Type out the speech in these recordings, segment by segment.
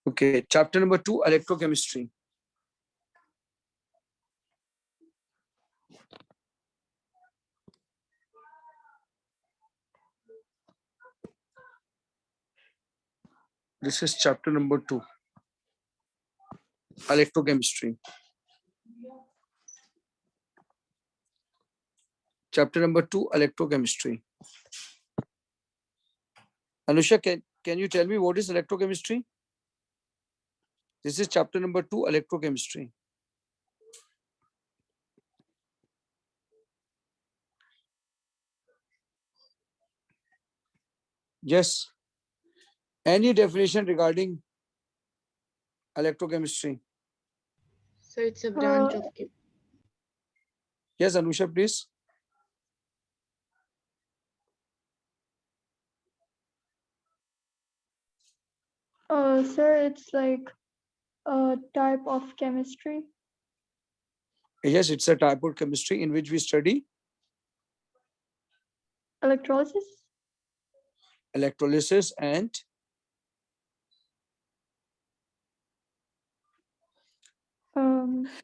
Okay, chapter number 2, electrochemistry. This is chapter number 2, electrochemistry. Chapter number 2, electrochemistry. Anusha, can you tell me what is electrochemistry? This is chapter number 2, electrochemistry. Yes. Any definition regarding electrochemistry? So it's a branch of chemistry. Yes, Anusha, please. Sir, it's like a type of chemistry. Yes, it's a type of chemistry in which we study Electrolysis. electrolysis and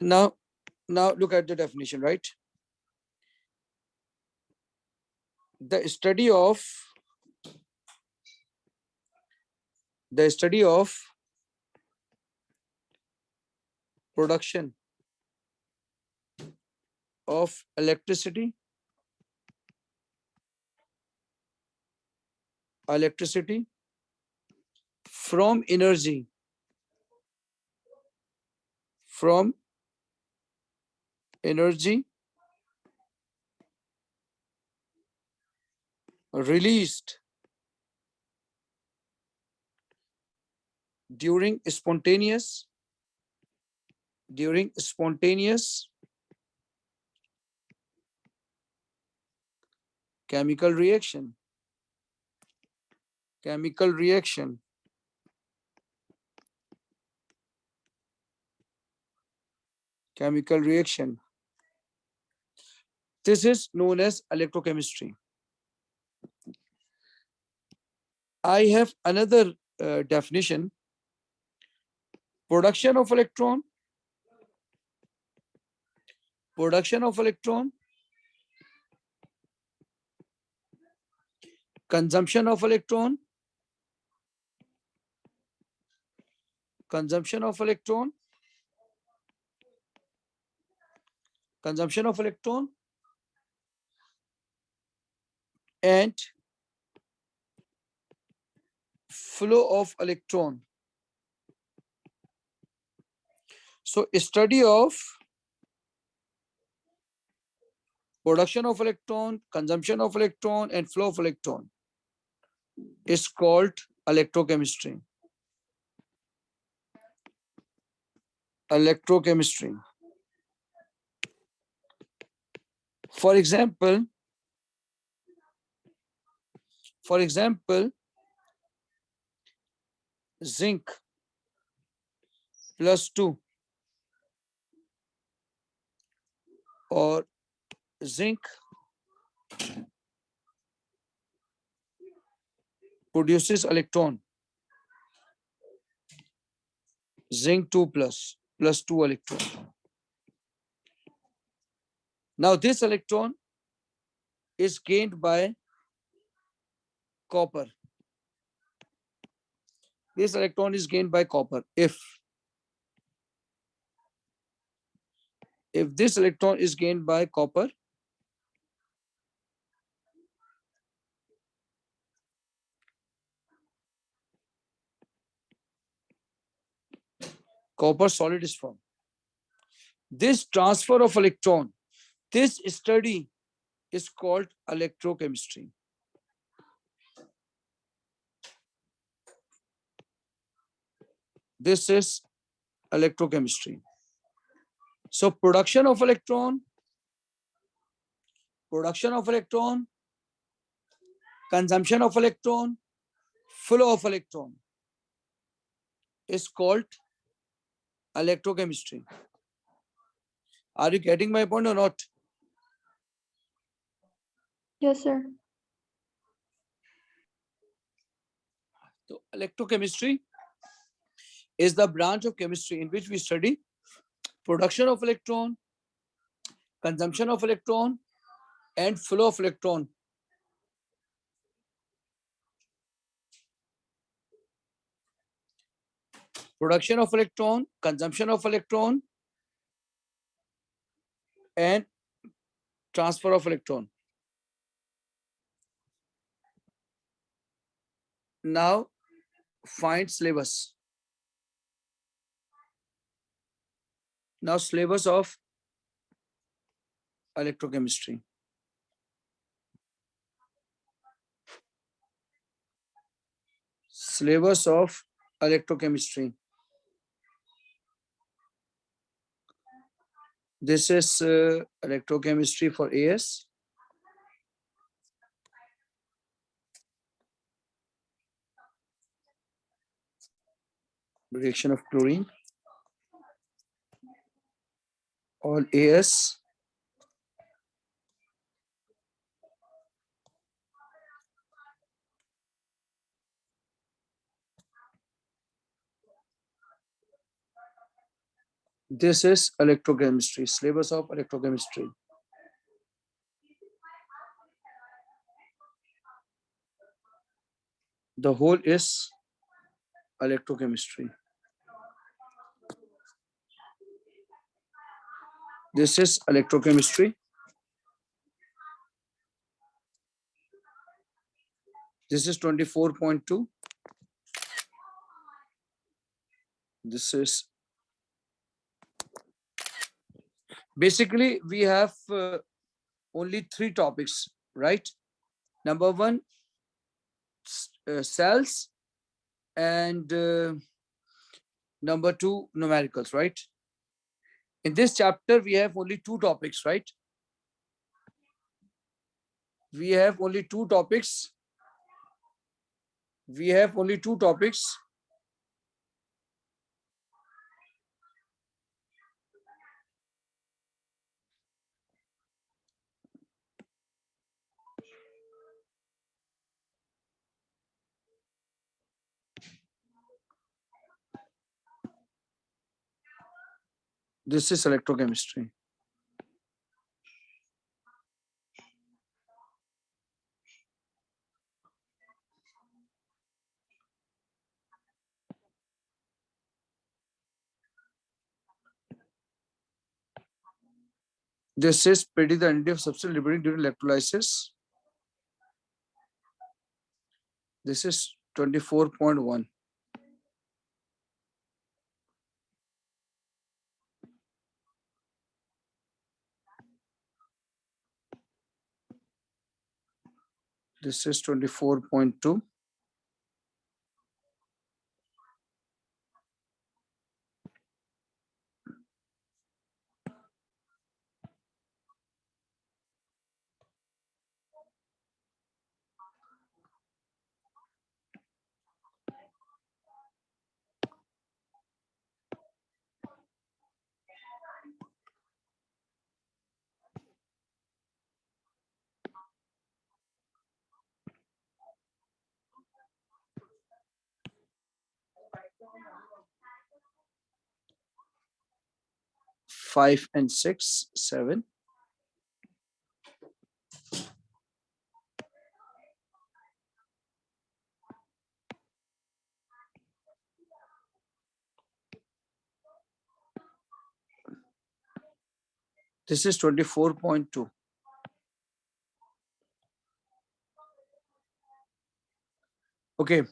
now look at the definition, right? The study of production of electricity from energy released during spontaneous chemical reaction this is known as electrochemistry. I have another definition. Production of electron, consumption of electron, and flow of electron. So study of production of electron, consumption of electron, and flow of electron is called electrochemistry. For example, zinc +2 or zinc produces electron, zinc 2 plus 2 electron. Now this electron is gained by copper. This electron is gained by copper. If this electron is gained by copper, copper solid is formed. This transfer of electron, this study is called electrochemistry. This is electrochemistry. So production of electron, consumption of electron, flow of electron is called electrochemistry. Are you getting my point or not? Yes, sir. So electrochemistry is the branch of chemistry in which we study production of electron, consumption of electron, and flow of electron. Production of electron, consumption of electron, and transfer of electron. Now find syllabus. Now syllabus of electrochemistry. Syllabus of electrochemistry. This is electrochemistry for AS. Reaction of chlorine. All AS. This is electrochemistry, syllabus of electrochemistry. The whole is electrochemistry. This is electrochemistry. This is 24.2. This is basically we have only three topics, right? Number one, cells, and number two, numericals, right? In this chapter, we have only two topics, right? We have only two topics. We have only two topics. This is electrochemistry. This is predict the identity of substance liberating during electrolysis. This is 24.1. This is 24.2. Five and six, 7. This is 24.2. Okay,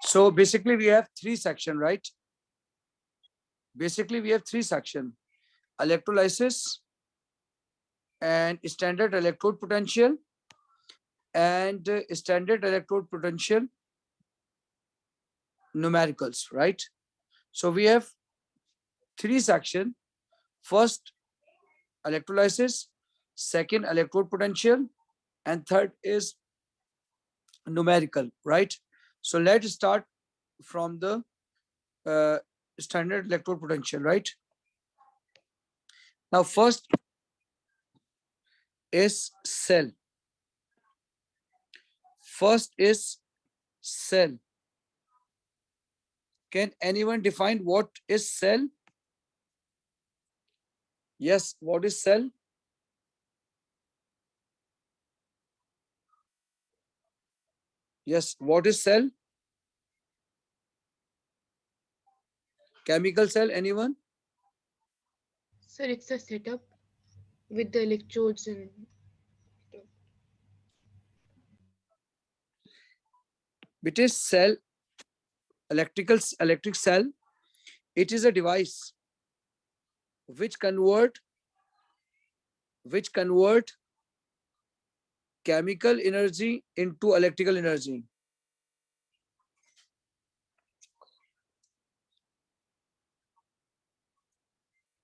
so basically we have three sections, right? Basically we have three sections: electrolysis and standard electrode potential and standard electrode potential numericals, right? So we have three sections. First, electrolysis, second, electrode potential, and third is numerical, right? So let's start from the standard electrode potential, right? Now first is cell. First is cell. Can anyone define what is cell? Yes, what is cell? Yes, what is cell? Chemical cell, anyone? Sir, it's a setup with the electrodes and It is cell, electric cell. It is a device which convert chemical energy into electrical energy.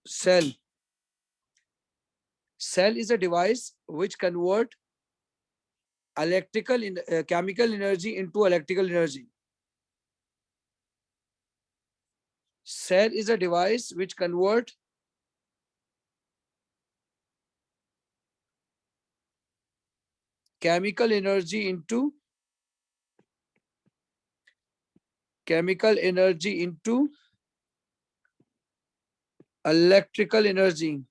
Cell. Cell is a device which convert chemical energy into electrical energy. Cell is a device which convert chemical energy into electrical energy.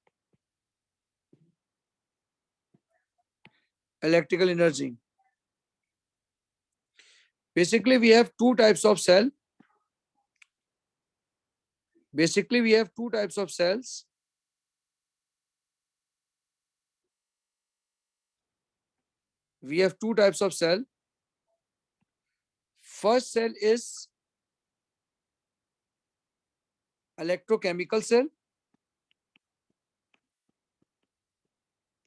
Electrical energy. Basically, we have two types of cell. Basically, we have two types of cells. We have two types of cell. First cell is electrochemical cell.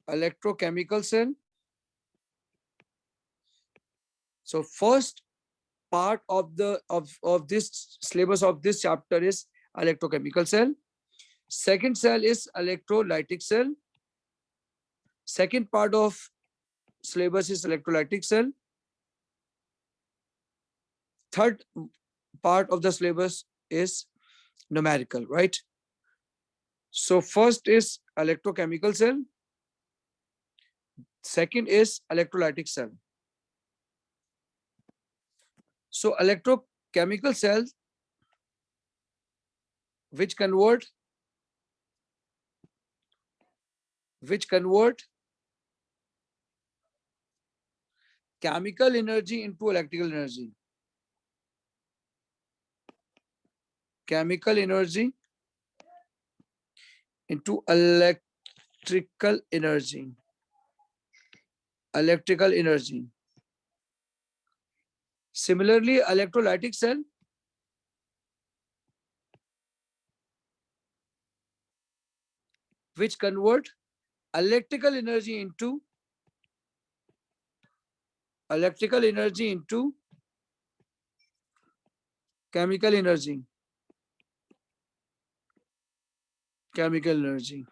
Electrochemical cell. So first part of this syllabus of this chapter is electrochemical cell. Second cell is electrolytic cell. Second part of syllabus is electrolytic cell. Third part of the syllabus is numerical, right? So first is electrochemical cell. Second is electrolytic cell. So electrochemical cells which convert chemical energy into electrical energy. Chemical energy into electrical energy. Electrical energy. Similarly, electrolytic cell which convert electrical energy into chemical energy. Chemical energy.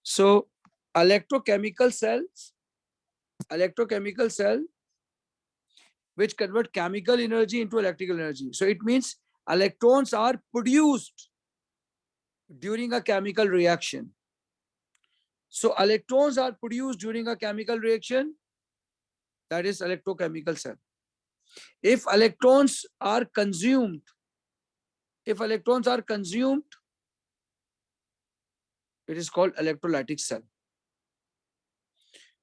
So electrochemical cell which convert chemical energy into electrical energy. So it means electrons are produced during a chemical reaction. So electrons are produced during a chemical reaction, that is electrochemical cell. If electrons are consumed, it is called electrolytic cell.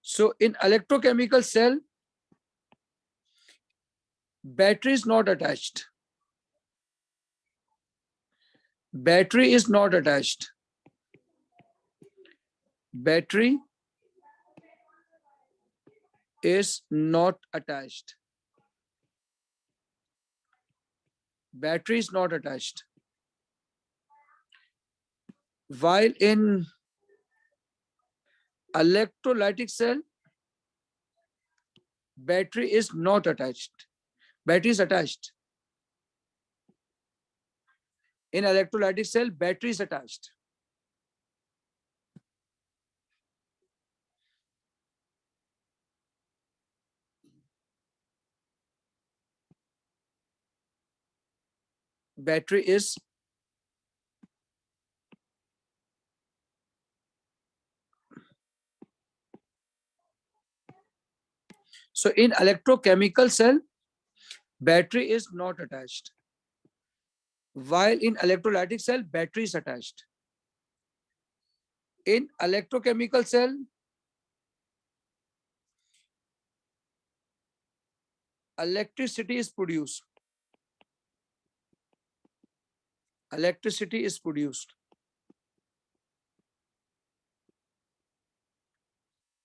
So in electrochemical cell, battery is not attached. Battery is not attached. Battery is not attached. Battery is not attached. While in electrolytic cell, battery is not attached. Battery is attached. In electrolytic cell, battery is attached. Battery is so in electrochemical cell, battery is not attached. While in electrolytic cell, battery is attached. In electrochemical cell, electricity is produced. Electricity is produced.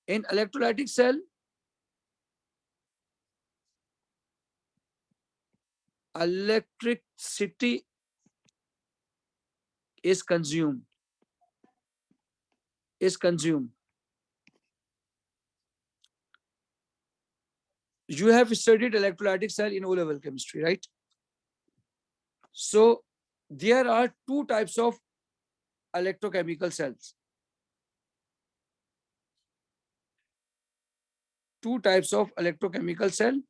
In electrolytic cell, electricity is consumed. Is consumed. You have studied electrolytic cell in O-level chemistry, right? So there are two types of electrochemical cells. Two types of electrochemical cell.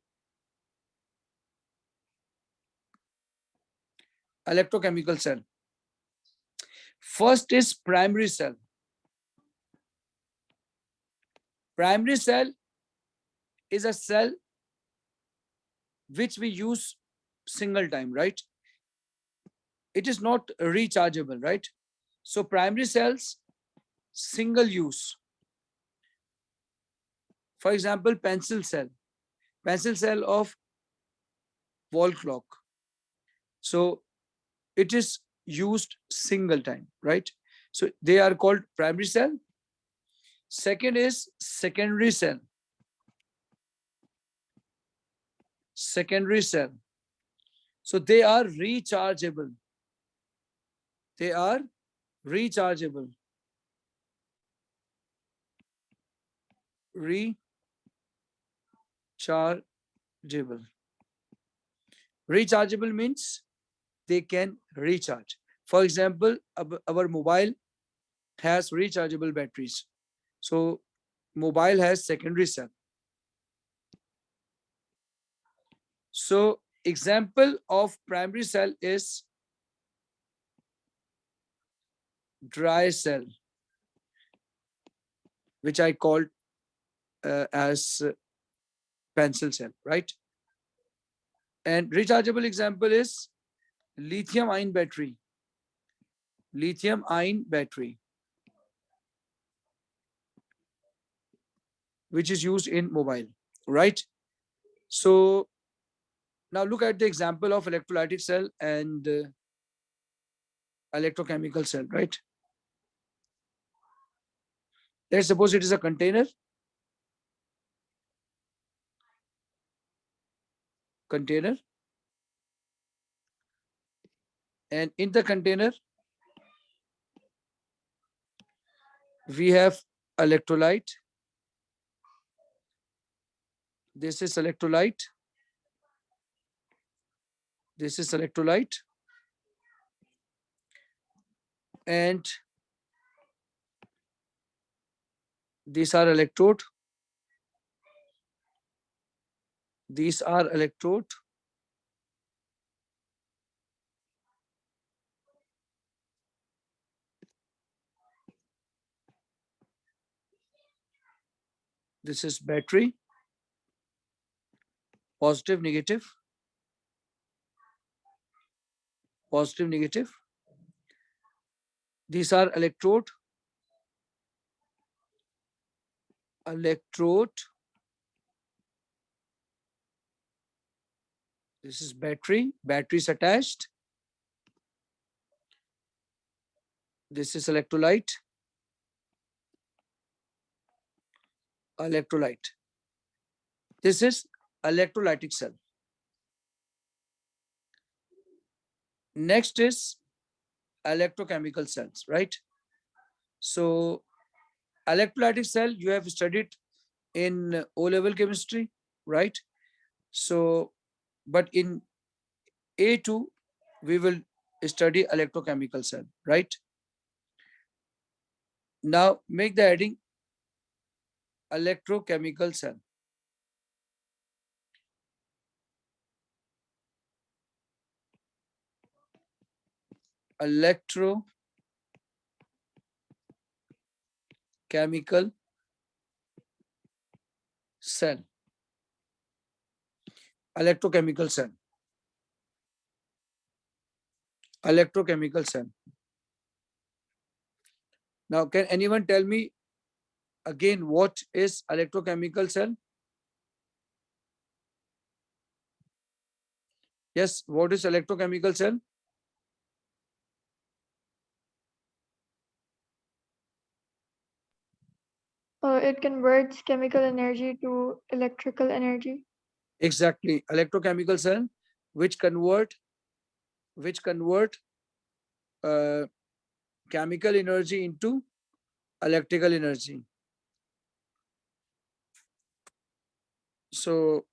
Electrochemical cell. First is primary cell. Primary cell is a cell which we use single time, right? It is not rechargeable, right? So primary cells, single use. For example, pencil cell of wall clock. So it is used single time, right? So they are called primary cell. Second is secondary cell. Secondary cell. So they are rechargeable. They are rechargeable. Rechargeable. Rechargeable means they can recharge. For example, our mobile has rechargeable batteries. So mobile has secondary cell. So example of primary cell is dry cell, which I called as pencil cell, right? And rechargeable example is lithium ion battery. Lithium ion battery, which is used in mobile, right? So now look at the example of electrolytic cell and electrochemical cell, right? Let's suppose it is a container. Container. And in the container, we have electrolyte. This is electrolyte. This is electrolyte. And these are electrode. These are electrode. This is battery. Positive, negative. Positive, negative. These are electrode. Electrode. This is battery. Battery is attached. This is electrolyte. Electrolyte. This is electrolytic cell. Next is electrochemical cells, right? So electrolytic cell you have studied in O-level chemistry, right? So, but in A2, we will study electrochemical cell, right? Now make the heading electrochemical cell. Electrochemical cell. Electrochemical cell. Electrochemical cell. Now, can anyone tell me again what is electrochemical cell? Yes, what is electrochemical cell? It converts chemical energy to electrical energy. Exactly, electrochemical cell, which convert uh, chemical energy into electrical energy. So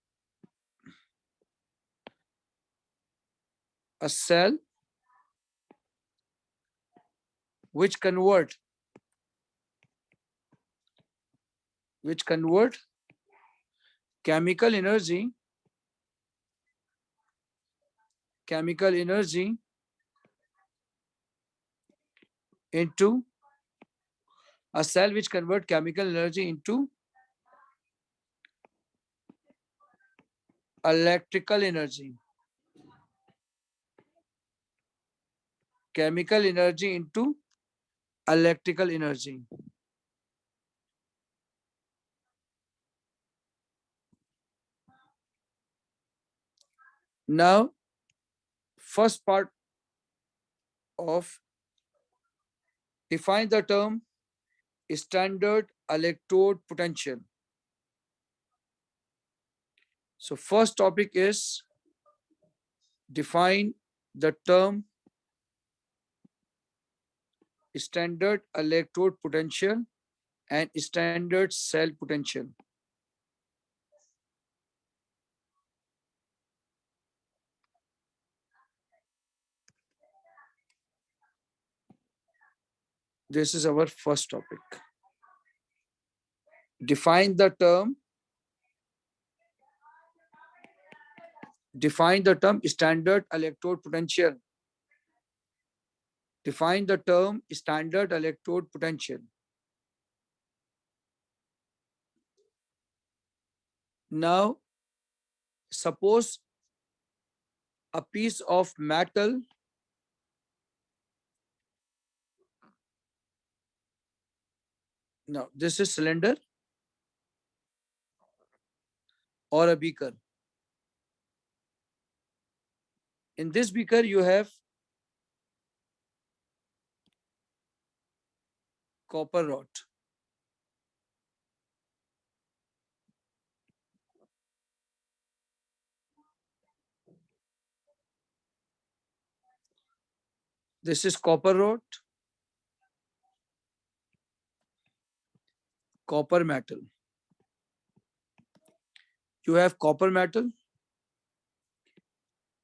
a cell which convert chemical energy into a cell which convert chemical energy into electrical energy. Chemical energy into electrical energy. Now, first part of define the term standard electrode potential. So first topic is define the term standard electrode potential and standard cell potential. This is our first topic. Define the term standard electrode potential. Define the term standard electrode potential. Now, suppose a piece of metal. Now, this is cylinder or a beaker. In this beaker, you have copper rod. This is copper rod, copper metal. You have copper metal,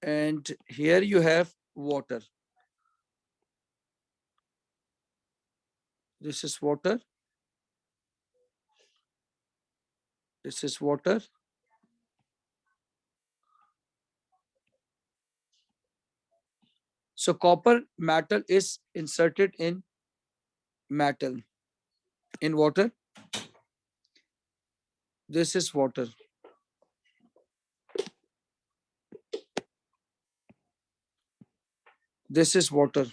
and here you have water. This is water. This is water. So copper metal is inserted in metal, in water. This is water. This is water.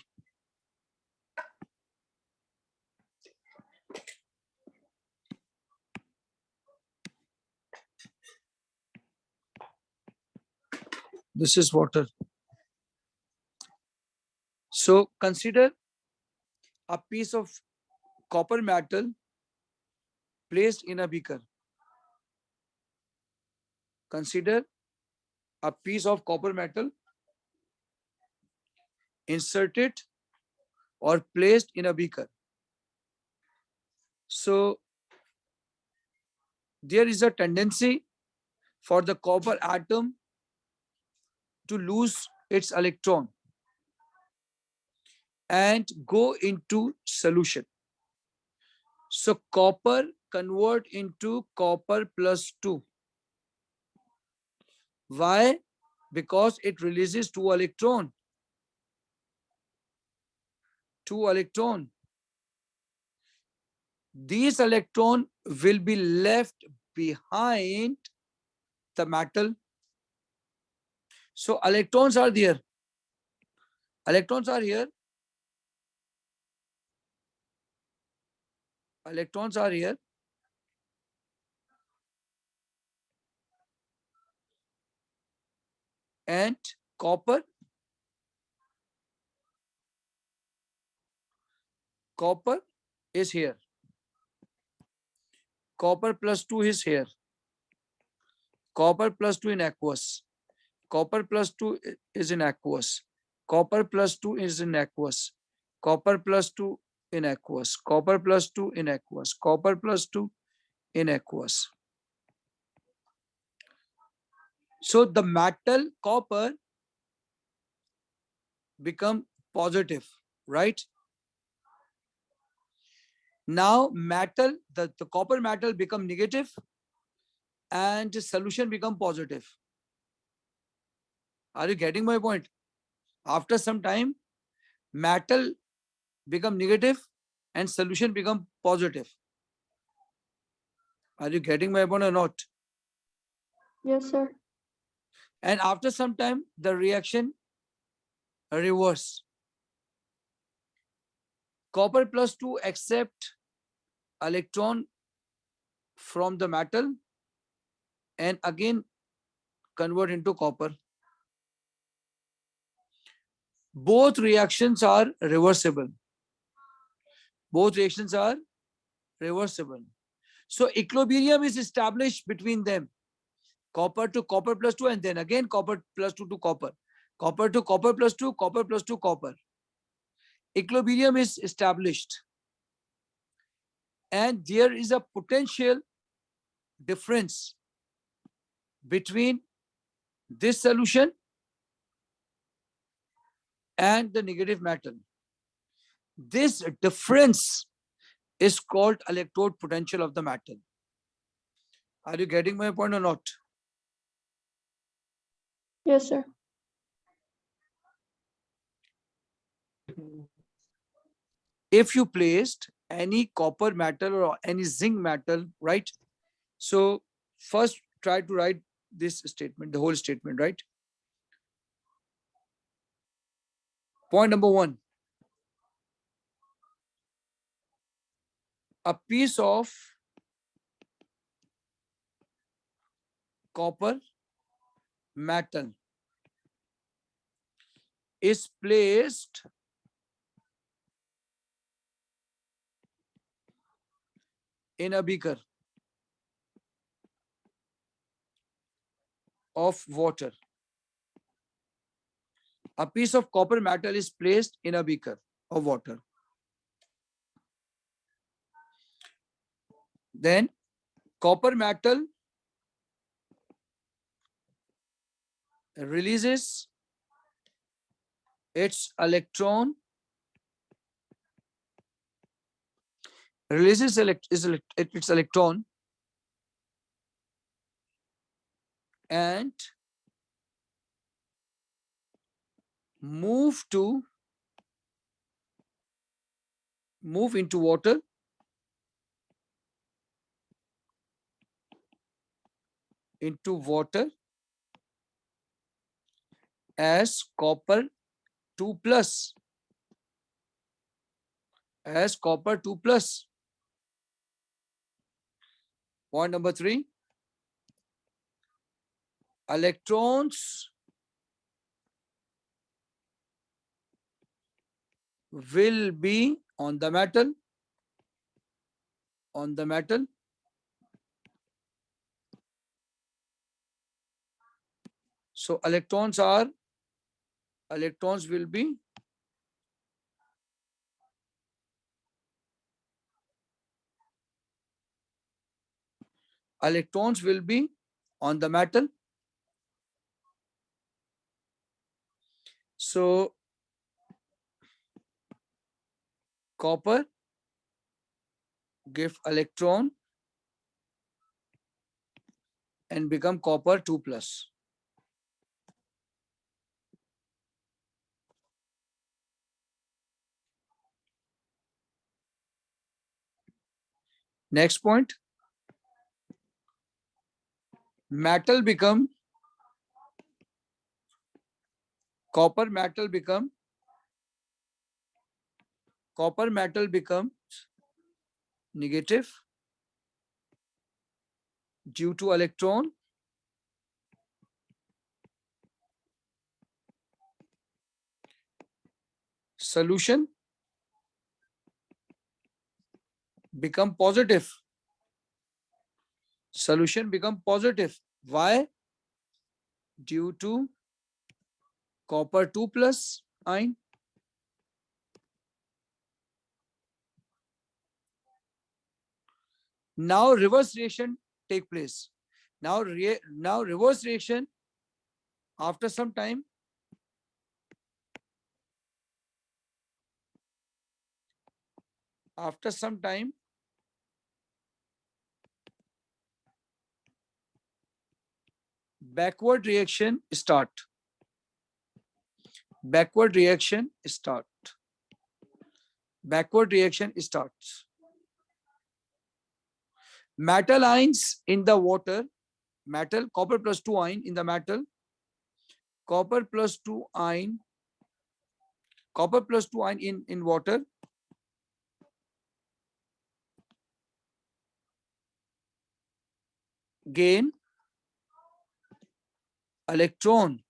This is water. So consider a piece of copper metal placed in a beaker. Consider a piece of copper metal inserted or placed in a beaker. So there is a tendency for the copper atom to lose its electron and go into solution. So copper convert into copper plus 2. Why? Because it releases 2 electron. 2 electron. These electron will be left behind the metal So electrons are there. Electrons are here. Electrons are here. And copper is here. Copper plus 2 is here. Copper plus 2 in aqueous. Copper plus 2 is in aqueous. Copper plus 2 is in aqueous. Copper plus 2 in aqueous. Copper plus 2 in aqueous. Copper plus 2 in aqueous. So the metal copper become positive, right? Now metal, the copper metal become negative and solution become positive. Are you getting my point? After some time, metal become negative and solution become positive. Are you getting my point or not? Yes, sir. And after some time, the reaction reverse. Copper plus 2 accept electron from the metal and again convert into copper. Both reactions are reversible. Both reactions are reversible. So equilibrium is established between them. Copper to copper plus 2 and then again copper plus 2 to copper. Copper to copper plus 2, copper plus 2, copper. Equilibrium is established. And there is a potential difference between this solution and the negative metal. This difference is called electrode potential of the metal. Are you getting my point or not? Yes, sir. If you placed any copper metal or any zinc metal, right? So first try to write this statement, the whole statement, right? Point number 1, a piece of copper metal is placed in a beaker of water. A piece of copper metal is placed in a beaker of water. Then copper metal releases its electron, its electron and move into water as copper 2 plus, as copper 2 plus. Point number 3, electrons will be on the metal, so electrons will be on the metal. So copper give electron and become copper 2 plus. Next point, metal become copper metal becomes negative due to electron solution become positive. Solution become positive. Why? Due to copper 2 plus ion. Now reverse reaction take place. Now reverse reaction after some time, backward reaction start. Backward reaction starts. Metal ions in the water, metal copper plus 2 ion in the metal, copper plus 2 ion in water gain electron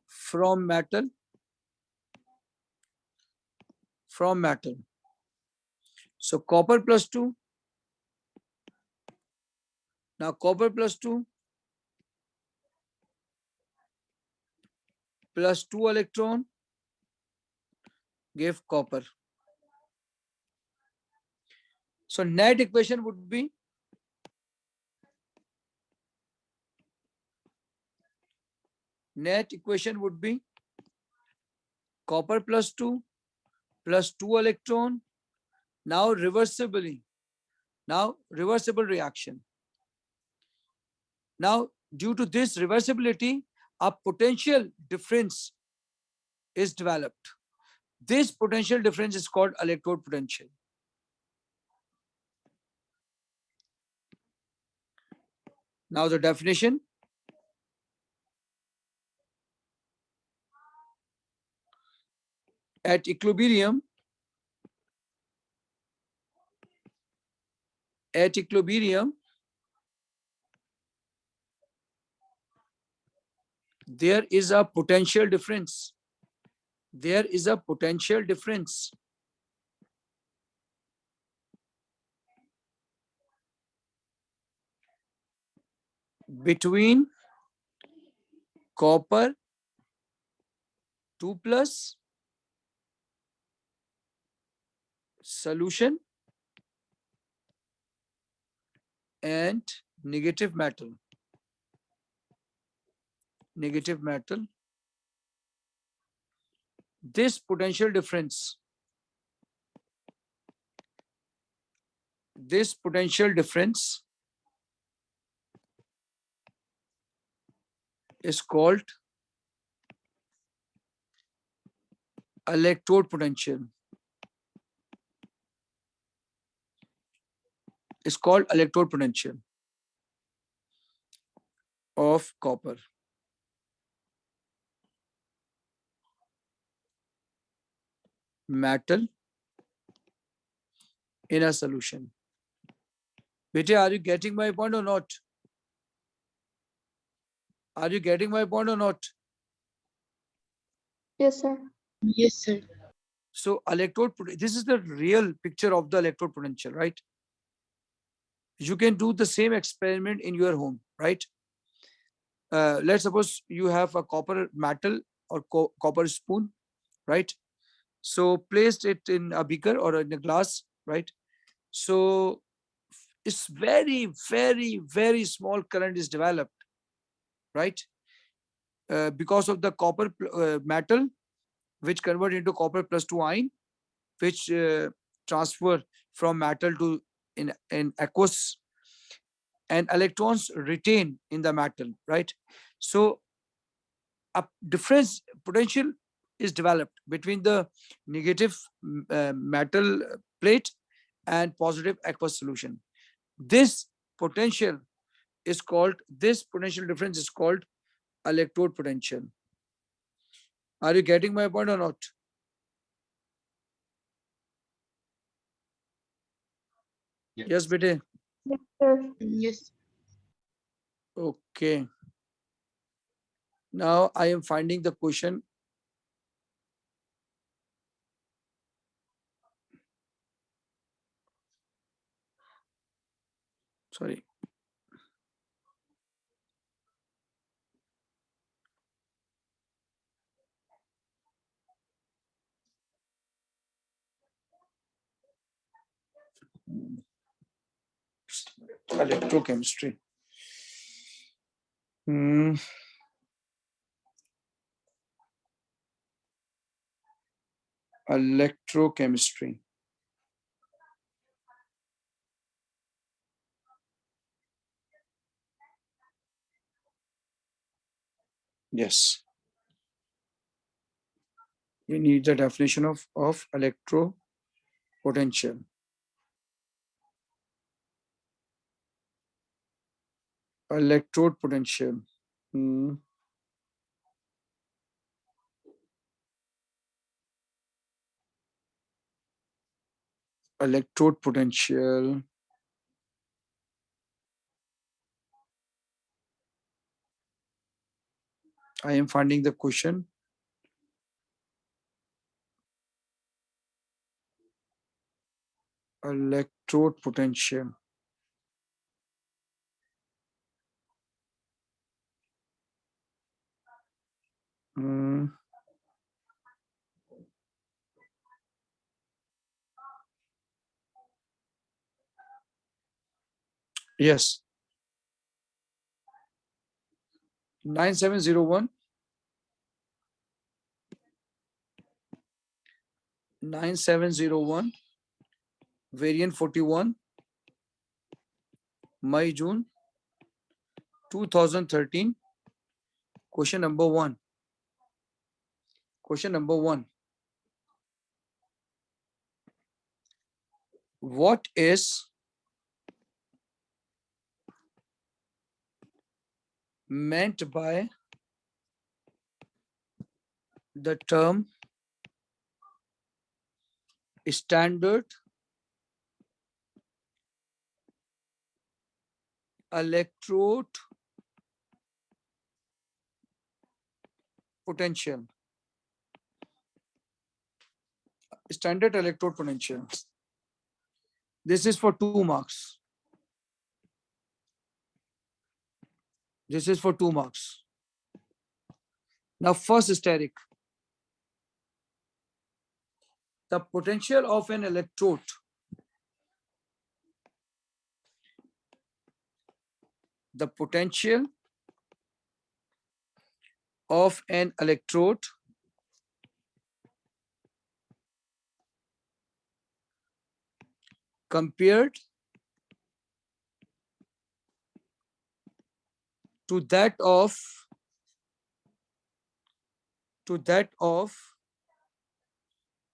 from metal. So copper plus 2, now copper plus 2 plus 2 electron give copper. So net equation would be copper plus 2 plus 2 electron, now reversible reaction. Now due to this reversibility, a potential difference is developed. This potential difference is called electrode potential. Now the definition. At equilibrium, there is a potential difference. Between copper 2 plus solution and negative metal. This potential difference is called electrode potential. Of copper. Metal in a solution. Bete, are you getting my point or not? Yes, sir. Yes, sir. So this is the real picture of the electrode potential, right? You can do the same experiment in your home, right? Let's suppose you have a copper metal or copper spoon, right? So placed it in a beaker or in a glass, right? So it's very, very, very small current is developed, right? Because of the copper metal, which convert into copper plus 2 ion, which transfer from metal to in aqueous, and electrons retain in the metal, right? So a difference potential is developed between the negative metal plate and positive aqueous solution. This potential difference is called electrode potential. Are you getting my point or not? Yes, bete. Yes, sir. Yes. Okay. Now I am finding the question. Sorry. Electrochemistry. Hmm. Electrochemistry. Yes. We need the definition of electropotential. Electrode potential. Hmm. Electrode potential. I am finding the question. Electrode potential. Hmm. Yes. 9701. 9701. Variant 41. May June 2013. Question number 1. Question number 1. What is meant by the term standard electrode potential? Standard electrode potential. This is for 2 marks. This is for 2 marks. Now, first steric. The potential of an electrode. The potential of an electrode compared to that of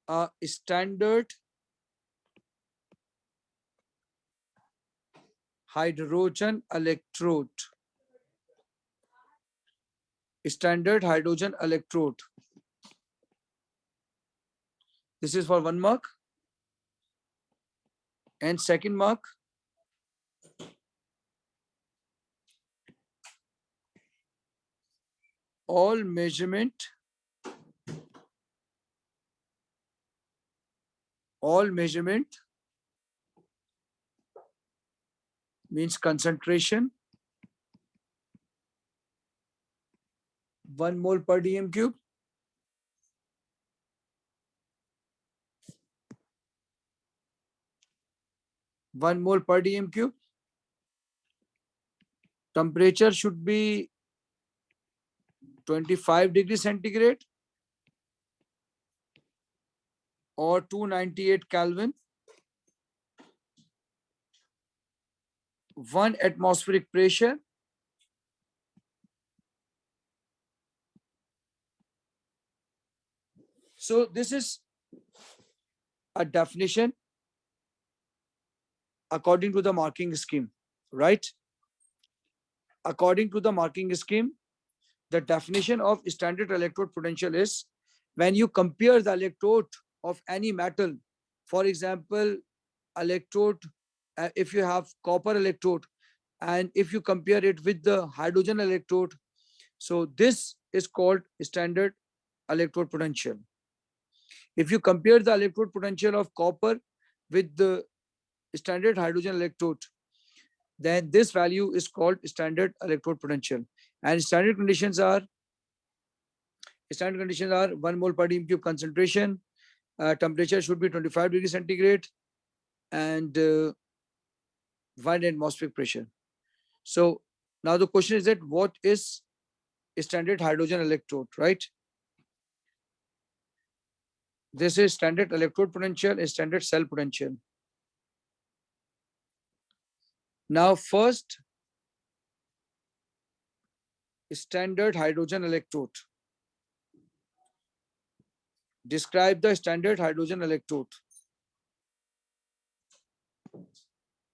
a standard hydrogen electrode. Standard hydrogen electrode. This is for 1 mark. And second mark, all measurement means concentration 1 mole per dm cube. One mole per dm cube. Temperature should be 25 degrees centigrade or 298 Kelvin. 1 atmospheric pressure. So this is a definition according to the marking scheme, right? According to the marking scheme, the definition of standard electrode potential is when you compare the electrode of any metal, for example, electrode, if you have copper electrode, and if you compare it with the hydrogen electrode, so this is called standard electrode potential. If you compare the electrode potential of copper with the standard hydrogen electrode, then this value is called standard electrode potential. And standard conditions are 1 mole per dm cube concentration, temperature should be 25 degrees centigrade, and 1 atmospheric pressure. So now the question is that what is standard hydrogen electrode, right? This is standard electrode potential, standard cell potential. Now first, standard hydrogen electrode. Describe the standard hydrogen electrode.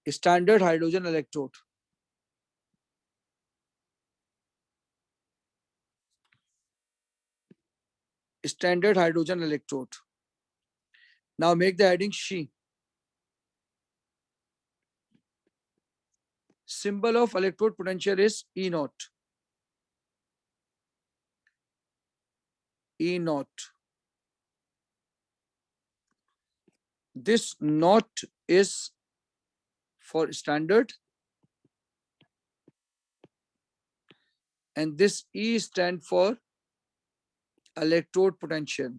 Standard hydrogen electrode. Standard hydrogen electrode. Now make the heading She. Symbol of electrode potential is E naught. E naught. This naught is for standard, and this E stand for electrode potential.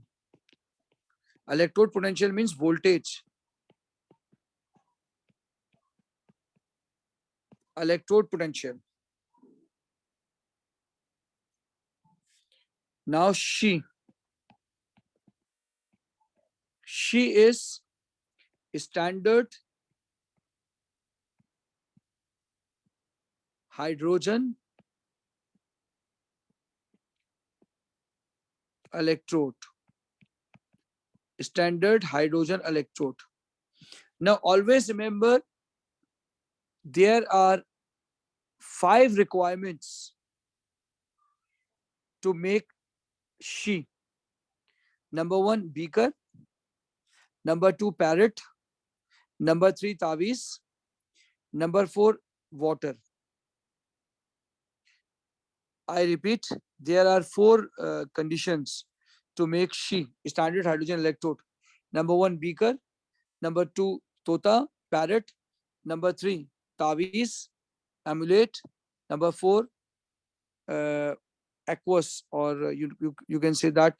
Electrode potential means voltage. Electrode potential. Now She is standard hydrogen electrode. Standard hydrogen electrode. Now always remember there are 5 requirements to make She. Number 1, beaker. Number 2, parrot. Number 3, taviz. Number 4, water. I repeat, there are 4 conditions to make She, standard hydrogen electrode. Number 1, beaker. Number 2, tota, parrot. Number 3, taviz, amulet. Number 4, aqueous, or you can say that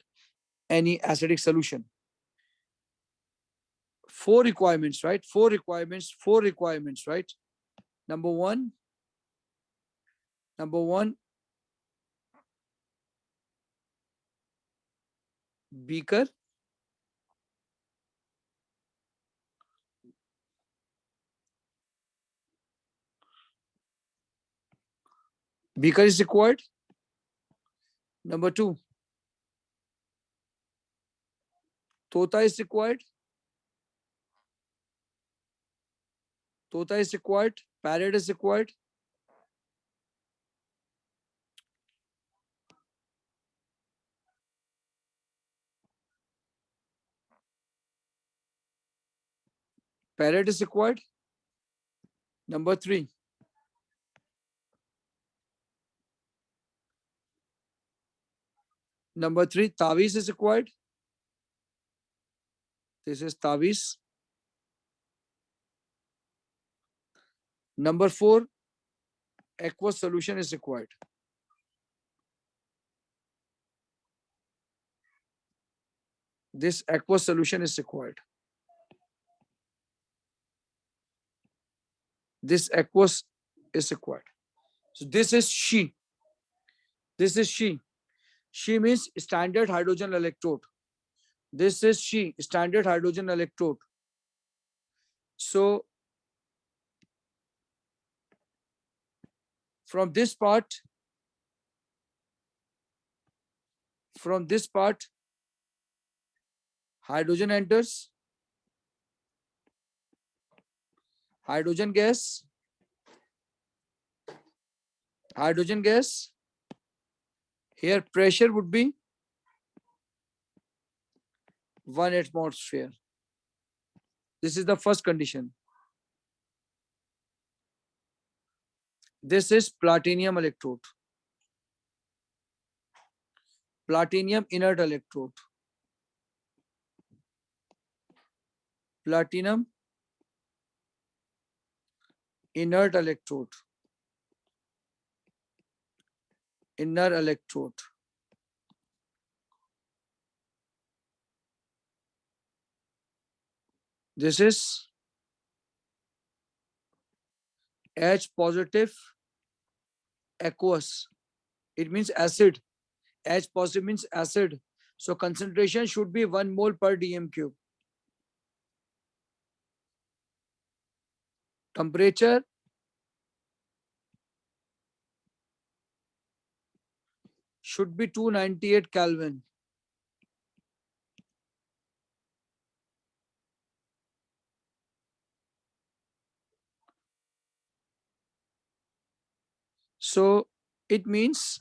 any acidic solution. 4 requirements, right? 4 requirements, right? Number one, beaker. Beaker is required. Number 2, tota is required. Tota is required. Parrot is required. Parrot is required. Number 3, taviz is required. This is taviz. Number 4, aqueous solution is required. This aqueous solution is required. This aqueous is required. So this is She. This is She. She means standard hydrogen electrode. This is She, standard hydrogen electrode. So from this part, hydrogen enters, hydrogen gas, here pressure would be 1 atmosphere. This is the first condition. This is platinum electrode. Platinum inert electrode. Platinum inert electrode. Inner electrode. This is H positive aqueous. It means acid. H positive means acid. So concentration should be 1 mole per dm cube. Temperature should be 298 Kelvin. So it means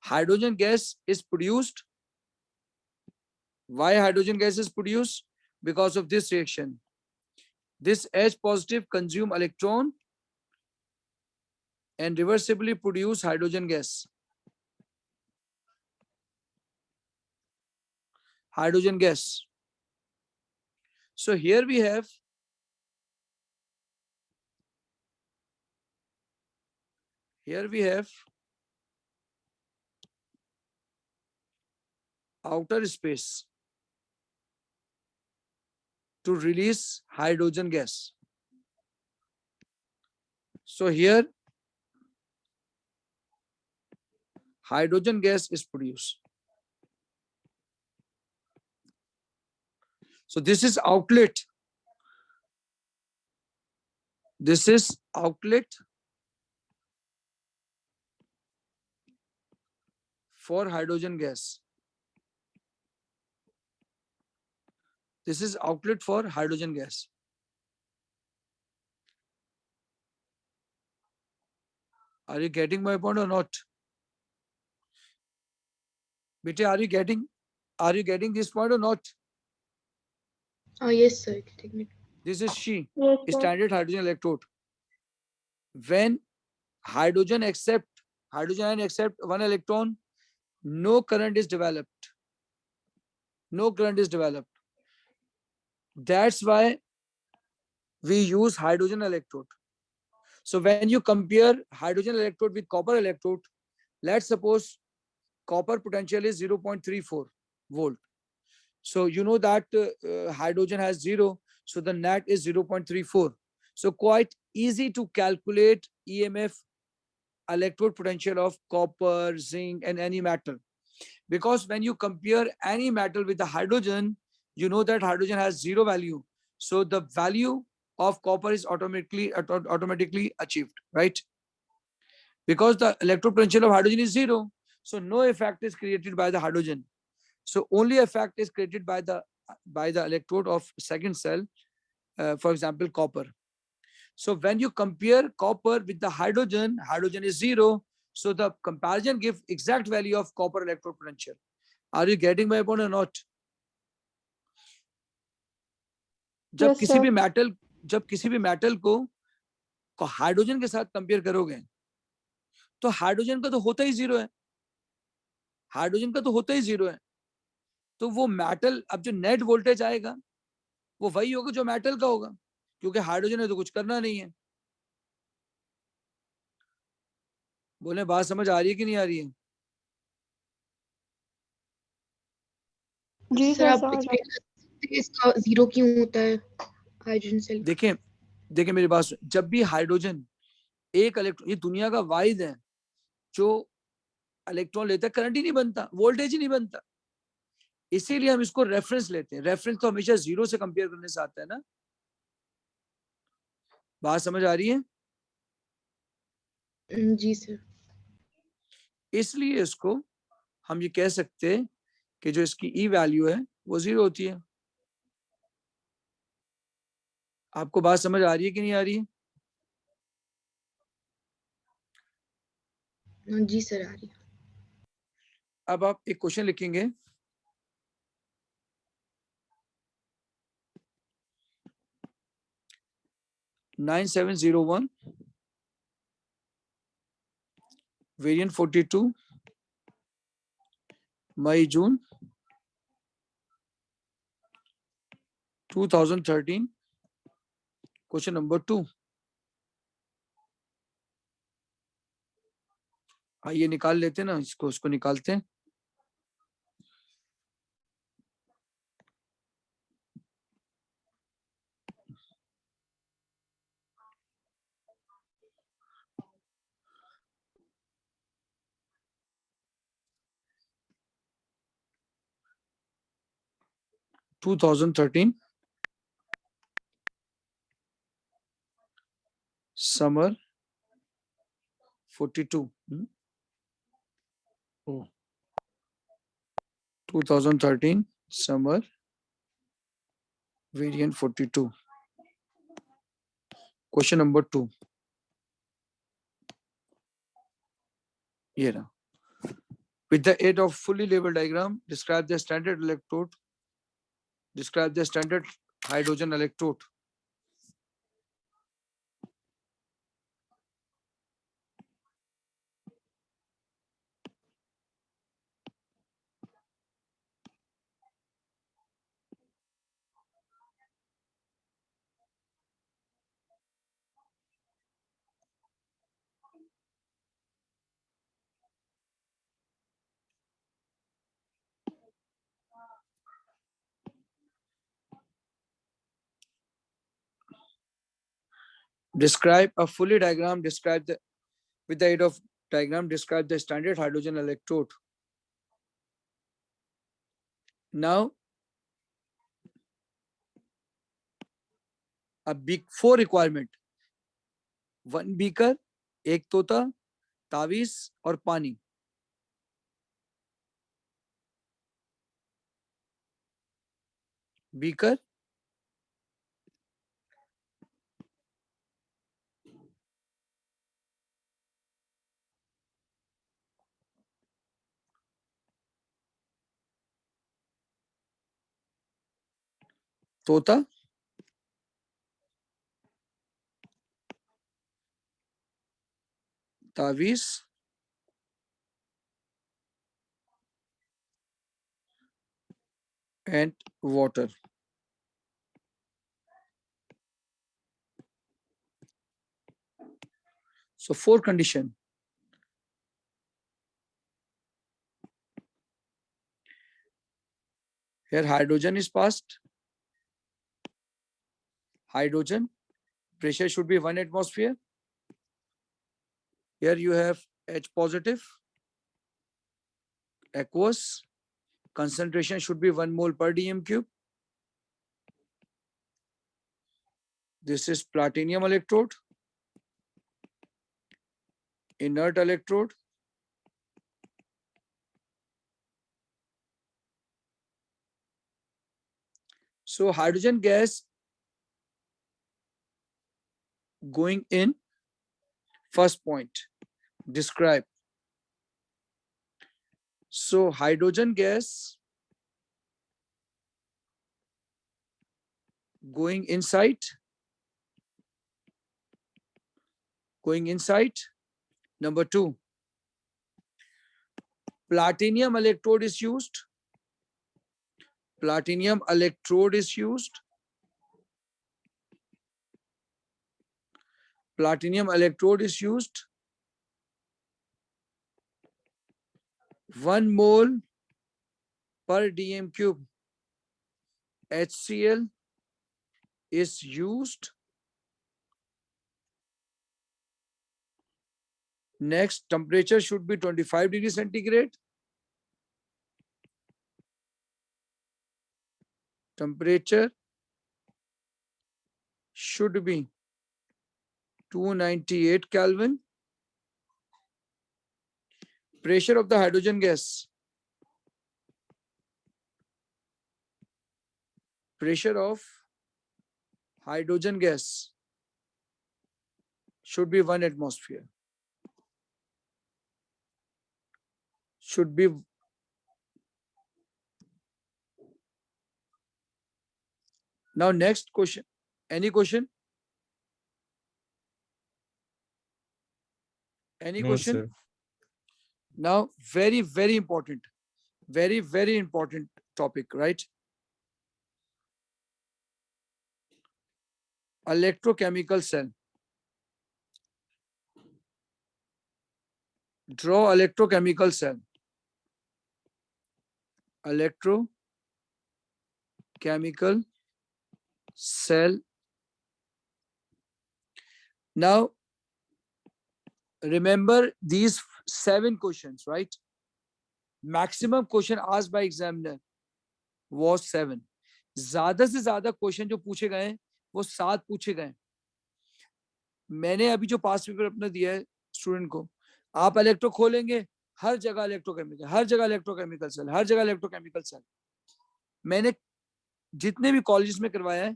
hydrogen gas is produced. Why hydrogen gas is produced? Because of this reaction. This H positive consume electron and reversibly produce hydrogen gas. Hydrogen gas. So here we have outer space to release hydrogen gas. So here hydrogen gas is produced. So this is outlet. This is outlet for hydrogen gas. This is outlet for hydrogen gas. Are you getting my point or not? Bete, are you getting this point or not? Yes, sir. Getting it. This is She, Yes, sir. standard hydrogen electrode. When hydrogen ion accept 1 electron, no current is developed. No current is developed. That's why we use hydrogen electrode. So when you compare hydrogen electrode with copper electrode, let's suppose copper potential is 0.34 volt. So you know that hydrogen has 0, so the net is 0.34. So quite easy to calculate EMF electrode potential of copper, zinc, and any metal. Because when you compare any metal with the hydrogen, you know that hydrogen has 0 value. So the value of copper is automatically achieved, right? Because the electrode potential of hydrogen is 0. So no effect is created by the hydrogen. So only effect is created by the electrode of second cell, for example, copper. So when you compare copper with the hydrogen, hydrogen is 0. So the comparison gives exact value of copper electrode potential. Are you getting my point or not? जब Yes, किसी sir. भी metal को hydrogen के साथ compare करोगे तो hydrogen का तो होता ही 0 है. हाइड्रोजन का तो होता ही 0 है. तो वो मेटल, अब जो नेट वोल्टेज आएगा वो वही होगा जो मेटल का होगा, क्योंकि हाइड्रोजन ने तो कुछ करना नहीं है. बोले बात समझ आ रही है कि नहीं आ रही है? जी सर सर, आप समझ आ एक्सप्लेन कर सकते हैं इसका 0 क्यों होता है हाइड्रोजन सेल? देखिए मेरी बात, जब भी हाइड्रोजन एक इलेक्ट्रॉन, ये दुनिया का वाहिद है जो इलेक्ट्रॉन लेता है, करंट ही नहीं बनता, वोल्टेज ही नहीं बनता. इसीलिए हम इसको रेफरेंस लेते हैं. रेफरेंस तो हमेशा 0 से कंपेयर करने से आता है ना. बात समझ आ रही है? जी सर. इसलिए इसको हम ये कह सकते हैं कि जो इसकी ई वैल्यू है वो 0 होती है. आपको बात समझ आ रही है कि नहीं आ रही है? जी सर, आ रही है. अब आप एक क्वेश्चन लिखेंगे. 9701, variant 42, May June 2013. Question number 2. आइए निकाल लेते हैं ना इसको, उसको निकालते हैं. summer 42. Oh, 2013 summer variant 42. Question number 2. Here. With the aid of fully labeled diagram, describe the standard electrode. Describe the standard hydrogen electrode. Describe a fully diagram. Describe the with the aid of diagram. Describe the standard hydrogen electrode. Now, a big 4 requirement. 1 beaker, एक तोता, तावीज और पानी. Beaker, तोता, तावीज and water. So 4 condition. Here hydrogen is passed. Hydrogen pressure should be 1 atmosphere. Here you have H positive, aqueous. Concentration should be 1 mole per dm cube. This is platinum electrode, inert electrode. So hydrogen gas going in. First point, describe. So hydrogen gas going inside. Going inside. Number 2, platinum electrode is used. Platinum electrode is used. Platinum electrode is used. 1 mole per dm cube HCl is used. Next, temperature should be 25 degrees centigrade. Temperature should be 298 Kelvin. Pressure of the hydrogen gas. Pressure of hydrogen gas should be 1 atmosphere. Should be. Now next question. Any question? Any No, question? sir. Now, very, very important, very, very important topic, right? Electrochemical cell. Draw electrochemical cell. Electrochemical cell. Now, remember these 7 questions, right? Maximum question asked by examiner was 7. ज्यादा से ज्यादा question जो पूछे गए हैं वो 7 पूछे गए। मैंने अभी जो पास पेपर अपना दिया है स्टूडेंट को, आप इलेक्ट्रो खोलेंगे, हर जगह इलेक्ट्रोकेमिकल, हर जगह इलेक्ट्रोकेमिकल सेल, हर जगह इलेक्ट्रोकेमिकल सेल। मैंने जितने भी कॉलेजेस में करवाया है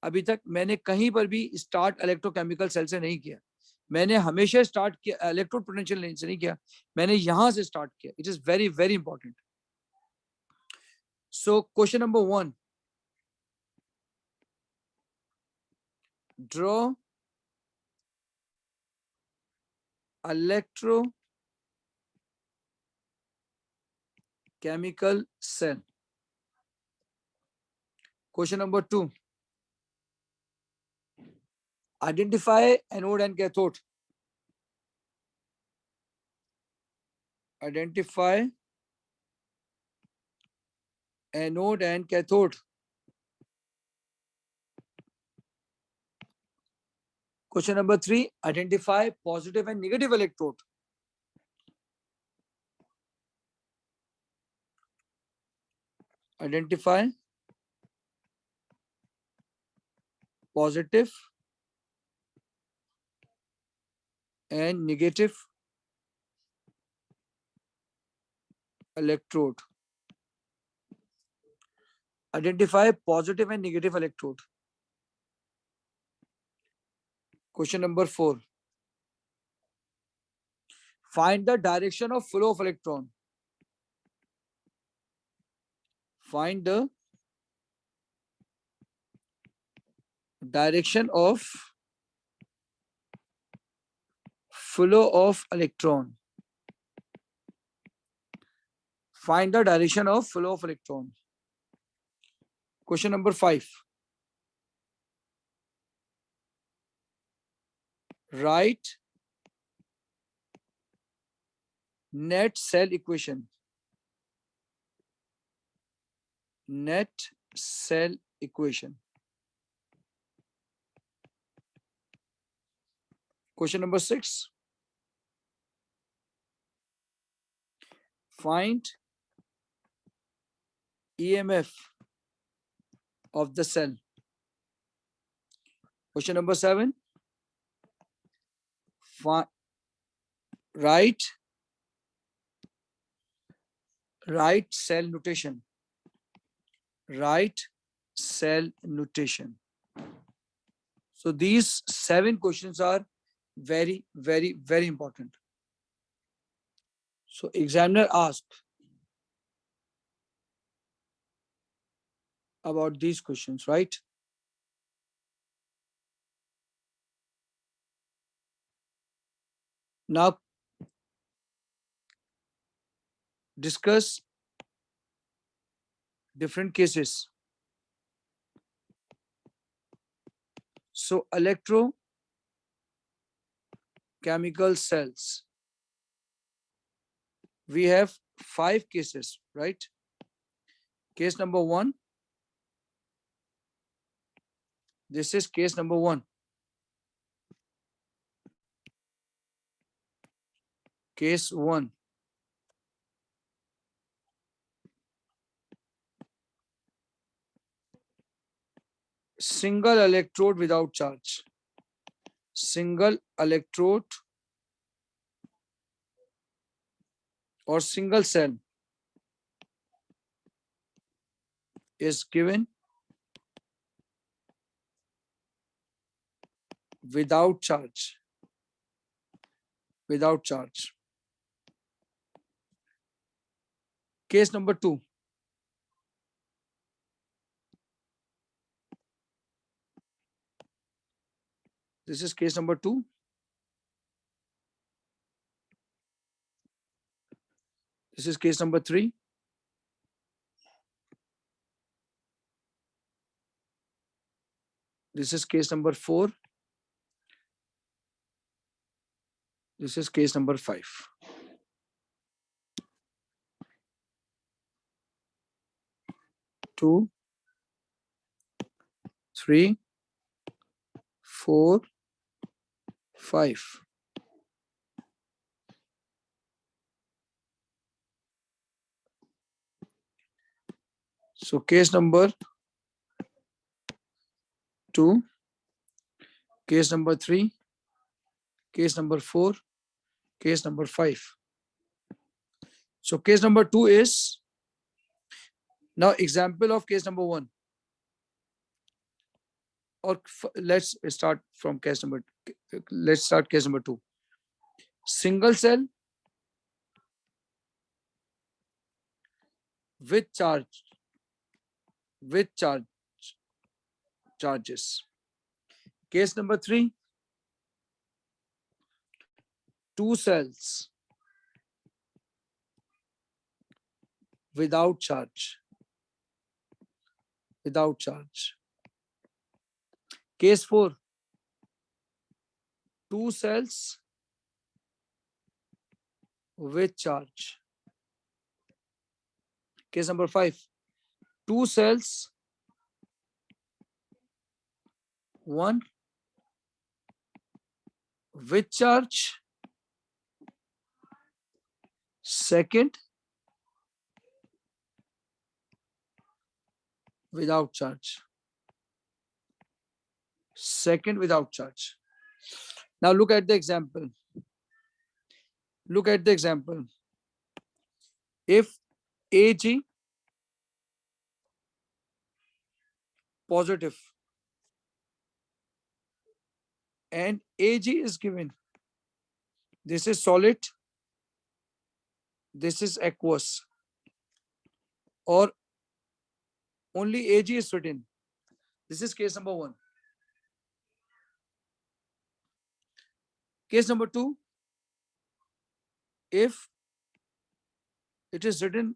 अभी तक, मैंने कहीं पर भी स्टार्ट इलेक्ट्रोकेमिकल सेल से नहीं किया। मैंने हमेशा स्टार्ट किया इलेक्ट्रोड पोटेंशियल से नहीं किया, मैंने यहां से स्टार्ट किया। It is very very important. So question number 1, draw electrochemical cell. Question number 2, identify anode and cathode. Identify anode and cathode. Question number 3, identify positive and negative electrode. Identify positive and negative electrode. Identify positive and negative electrode. Question number 4, find the direction of flow of electron. Find the direction of flow of electron. Find the direction of flow of electron. Question number 5, write net cell equation. Net cell equation. Question number 6, find EMF of the cell. Question number 7, write cell notation. Write cell notation. So these 7 questions are very, very, very important. So examiner asked about these questions, right? Now discuss different cases. So electrochemical cells, we have 5 cases, right? Case number 1, this is case number 1. Case 1, single electrode without charge. Single electrode or single cell is given without charge. Without charge. Case number 2, this is case number 2. This is case number 3. This is case number 4. This is case number 5. 2, 3, 4, 5. So case number 2, case number 3, case number 4, case number 5. So case number 2 is now example of case number 1. Or let's start from case number. Let's start case number 2. Single cell with charges. Case number 3, 2 cells without charge. Case 4, 2 cells with charge. Case number 5, 2 cells, 1 with charge, second without charge. Now look at the example. If Ag positive and Ag is given, this is solid, this is aqueous, or only Ag is written. This is case number 1. Case number 2, if it is written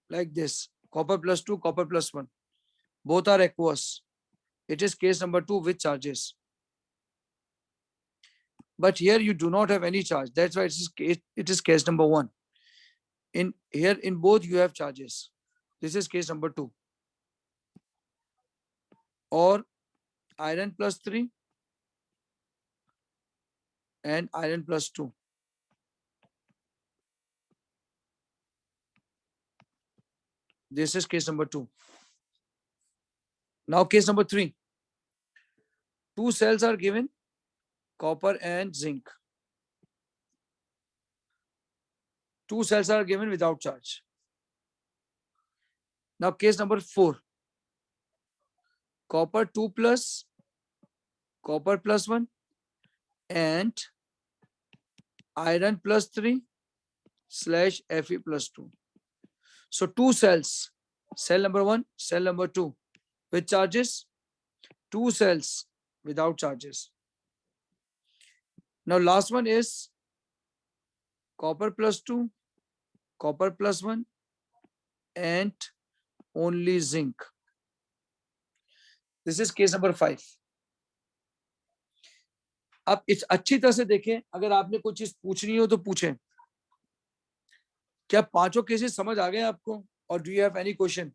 like this, copper plus 2, copper plus 1, both are aqueous, it is case number 2 with charges. But here you do not have any charge. That's why it is case number 1. In here, in both you have charges. This is case number 2. Or iron plus 3 and iron plus 2. This is case number 2. Now case number 3. 2 cells are given, copper and zinc. 2 cells are given without charge. Now case number 4. Copper 2 plus copper plus 1 and iron plus 3 slash Fe plus 2. So 2 cells, cell number 1, cell number 2 with charges, 2 cells without charges. Now last one is copper plus 2, copper plus 1 and only zinc. This is case number 5. अब इस अच्छी तरह से देखें, अगर आपने कोई चीज पूछनी हो तो पूछें. क्या पांचों केसेस समझ आ गए आपको? और do you have any question?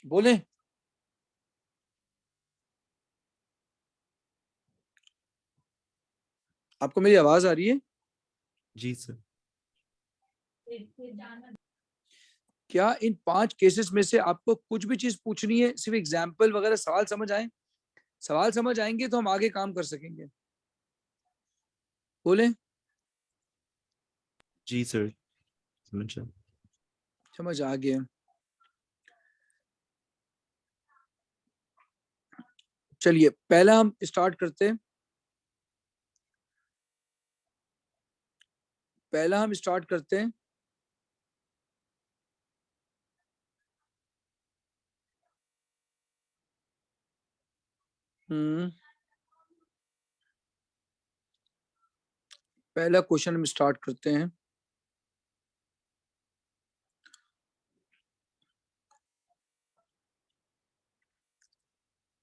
बोले. आपको मेरी आवाज आ रही है? जी सर. क्या इन 5 केसेस में से आपको कुछ भी चीज पूछनी है? सिर्फ एग्जाम्पल वगैरह सवाल समझ आए? सवाल समझ आएंगे तो हम आगे काम कर सकेंगे. बोले. जी सर. समझ आ गया. चलिए पहला हम स्टार्ट करते हैं. पहला क्वेश्चन हम स्टार्ट करते हैं।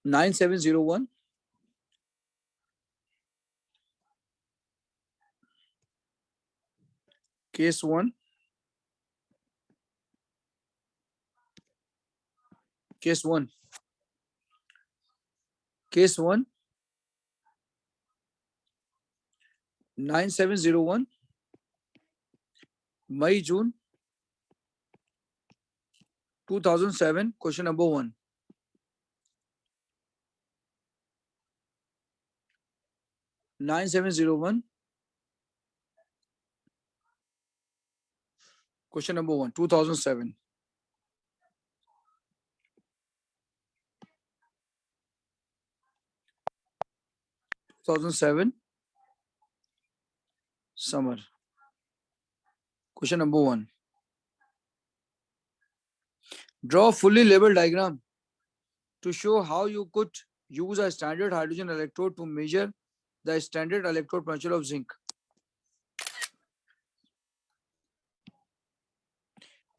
Nine 701 case 1, case 1, case 1 9701 May June 2007, question number 1। Nine 701 question number 1 2007। 2007 summer, question number 1, draw a fully labeled diagram to show how you could use a standard hydrogen electrode to measure the standard electrode potential of zinc.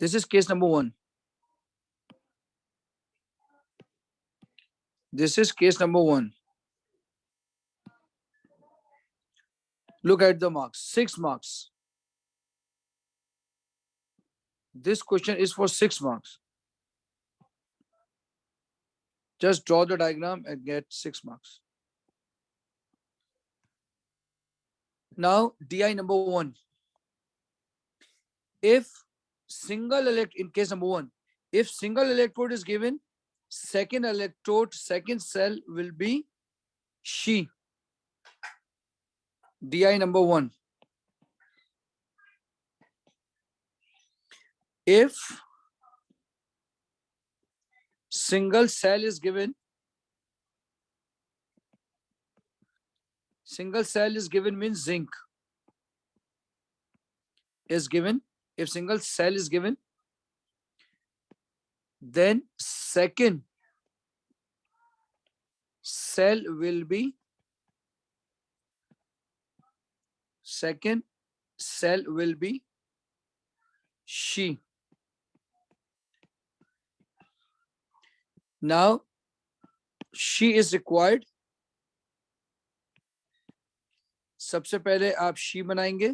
This is case number 1. This is case number 1. Look at the marks, 6 marks. This question is for 6 marks. Just draw the diagram and get 6 marks. Now, DI number 1. If in case number 1, if single electrode is given, second electrode, second cell will be She. DI number 1. If single cell is given, means zinc is given. If single cell is given, then second cell will be She. Now She is required. सबसे पहले आप She बनाएंगे।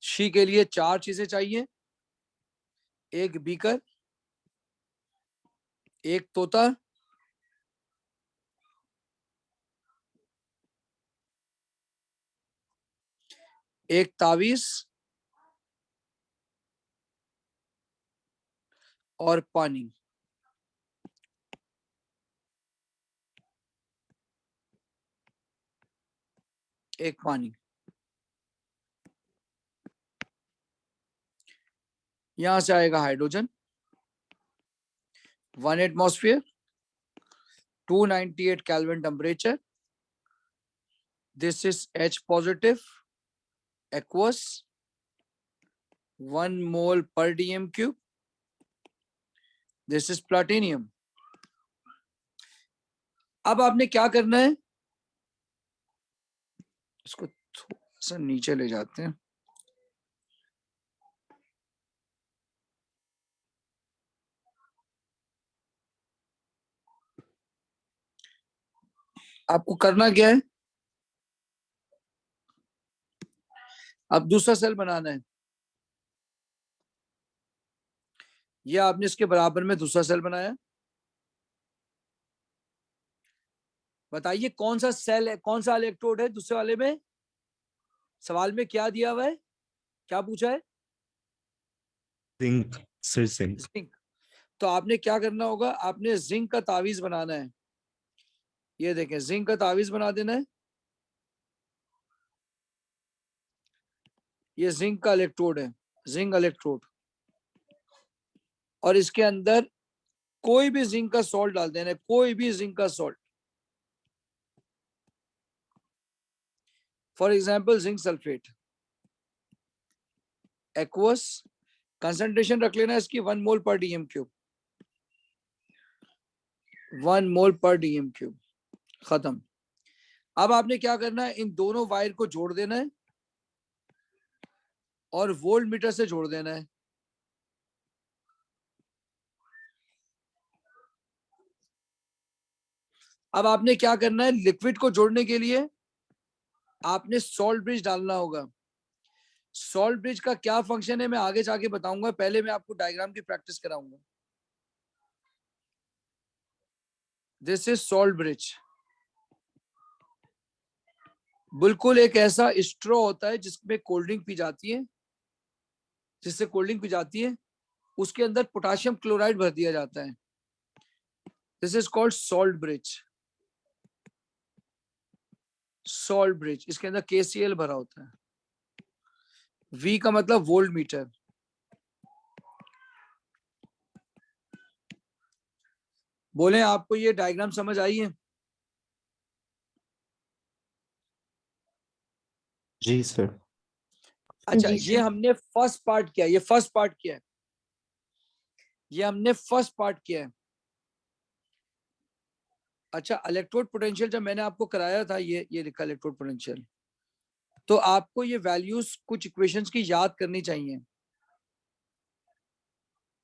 She के लिए 4 चीजें चाहिए, एक beaker, एक तोता, एक तावीज और पानी। एक पानी। यहां से आएगा hydrogen 1 atmosphere 298 Kelvin temperature. This is H positive aqueous 1 mole per dm cube. This is platinum. अब आपने क्या करना है, इसको थोड़ा सा नीचे ले जाते हैं। आपको करना क्या है, अब दूसरा सेल बनाना है। ये आपने इसके बराबर में दूसरा सेल बनाया। बताइए कौन सा सेल है, कौन सा इलेक्ट्रोड है दूसरे वाले में। सवाल में क्या दिया हुआ है, क्या पूछा है? जिंक। Sir zinc. जिंक। तो आपने क्या करना होगा, आपने जिंक का तावीज बनाना है। ये देखें, जिंक का तावीज बना देना है। ये जिंक का इलेक्ट्रोड है, जिंक इलेक्ट्रोड, और इसके अंदर कोई भी जिंक का सॉल्ट डाल देना है, कोई भी जिंक का salt. For example zinc sulphate aqueous, concentration रख लेना है इसकी 1 मोल पर डीएम क्यूब। 1 मोल पर डीएम क्यूब। खत्म। अब आपने क्या करना है, इन दोनों वायर को जोड़ देना है और वोल्ट मीटर से जोड़ देना है। अब आपने क्या करना है, लिक्विड को जोड़ने के लिए आपने सॉल्ट ब्रिज डालना होगा। सॉल्ट ब्रिज का क्या फंक्शन है मैं आगे जाके बताऊंगा, पहले मैं आपको डायग्राम की प्रैक्टिस कराऊंगा। This is salt bridge. बिल्कुल एक ऐसा स्ट्रॉ होता है जिसमें कोल्ड ड्रिंक पी जाती है, जिससे कोल्ड ड्रिंक पी जाती है, उसके अंदर पोटाशियम क्लोराइड भर दिया जाता है। This is called salt bridge. Salt bridge, इसके अंदर KCl भरा होता है। V का मतलब वोल्ट मीटर। बोले आपको ये डायग्राम समझ आई है? जी सर। अच्छा, जी ये सर। हमने फर्स्ट पार्ट किया, ये फर्स्ट पार्ट किया है, ये हमने फर्स्ट पार्ट किया है। अच्छा, इलेक्ट्रोड पोटेंशियल जब मैंने आपको कराया था, ये लिखा इलेक्ट्रोड पोटेंशियल, तो आपको ये वैल्यूज कुछ इक्वेशंस की याद करनी चाहिए।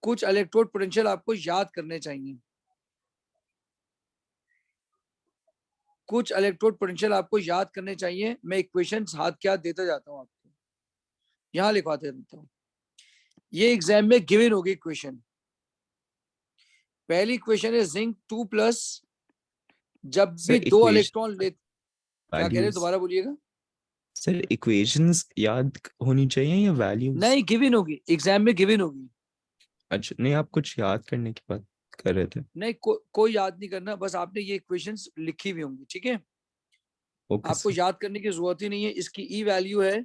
कुछ इलेक्ट्रोड पोटेंशियल आपको याद करने चाहिए। कुछ इलेक्ट्रोड पोटेंशियल आपको याद करने चाहिए। मैं इक्वेशंस हाथ के हाथ देता जाता हूँ आपको, यहाँ लिखवाते रहता हूँ। ये एग्जाम में गिवन होगी इक्वेशन। पहली इक्वेशन है जिंक 2+, जब भी सर 2 इक्वेशन इलेक्ट्रॉन ले, क्या कह रहे हैं वैल्यूज, दोबारा बोलिएगा। सर इक्वेशंस याद होनी चाहिए या वैल्यूज? नहीं, गिवन होगी, एग्जाम में गिवन होगी। अच्छा, नहीं आप कुछ याद करने की बात कर रहे थे। नहीं, कोई याद नहीं करना, बस आपने ये इक्वेशंस लिखी हुई होंगी, ठीक है। ओके आपको सर। याद करने की जरूरत ही नहीं है। इसकी ई वैल्यू है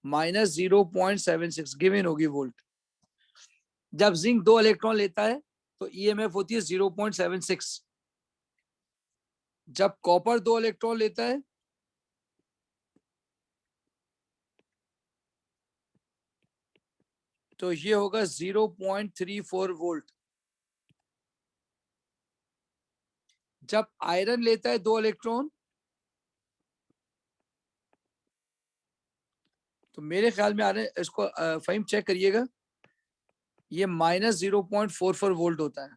-0.76, गिवन होगी वोल्ट। जब जिंक 2 इलेक्ट्रॉन लेता है तो ईएमएफ होती है 0.76। जब कॉपर 2 इलेक्ट्रॉन लेता है तो ये होगा 0.34 वोल्ट। जब आयरन लेता है 2 इलेक्ट्रॉन, तो मेरे ख्याल में आ रहे हैं, इसको फहीम चेक करिएगा, ये -0.44 वोल्ट होता है।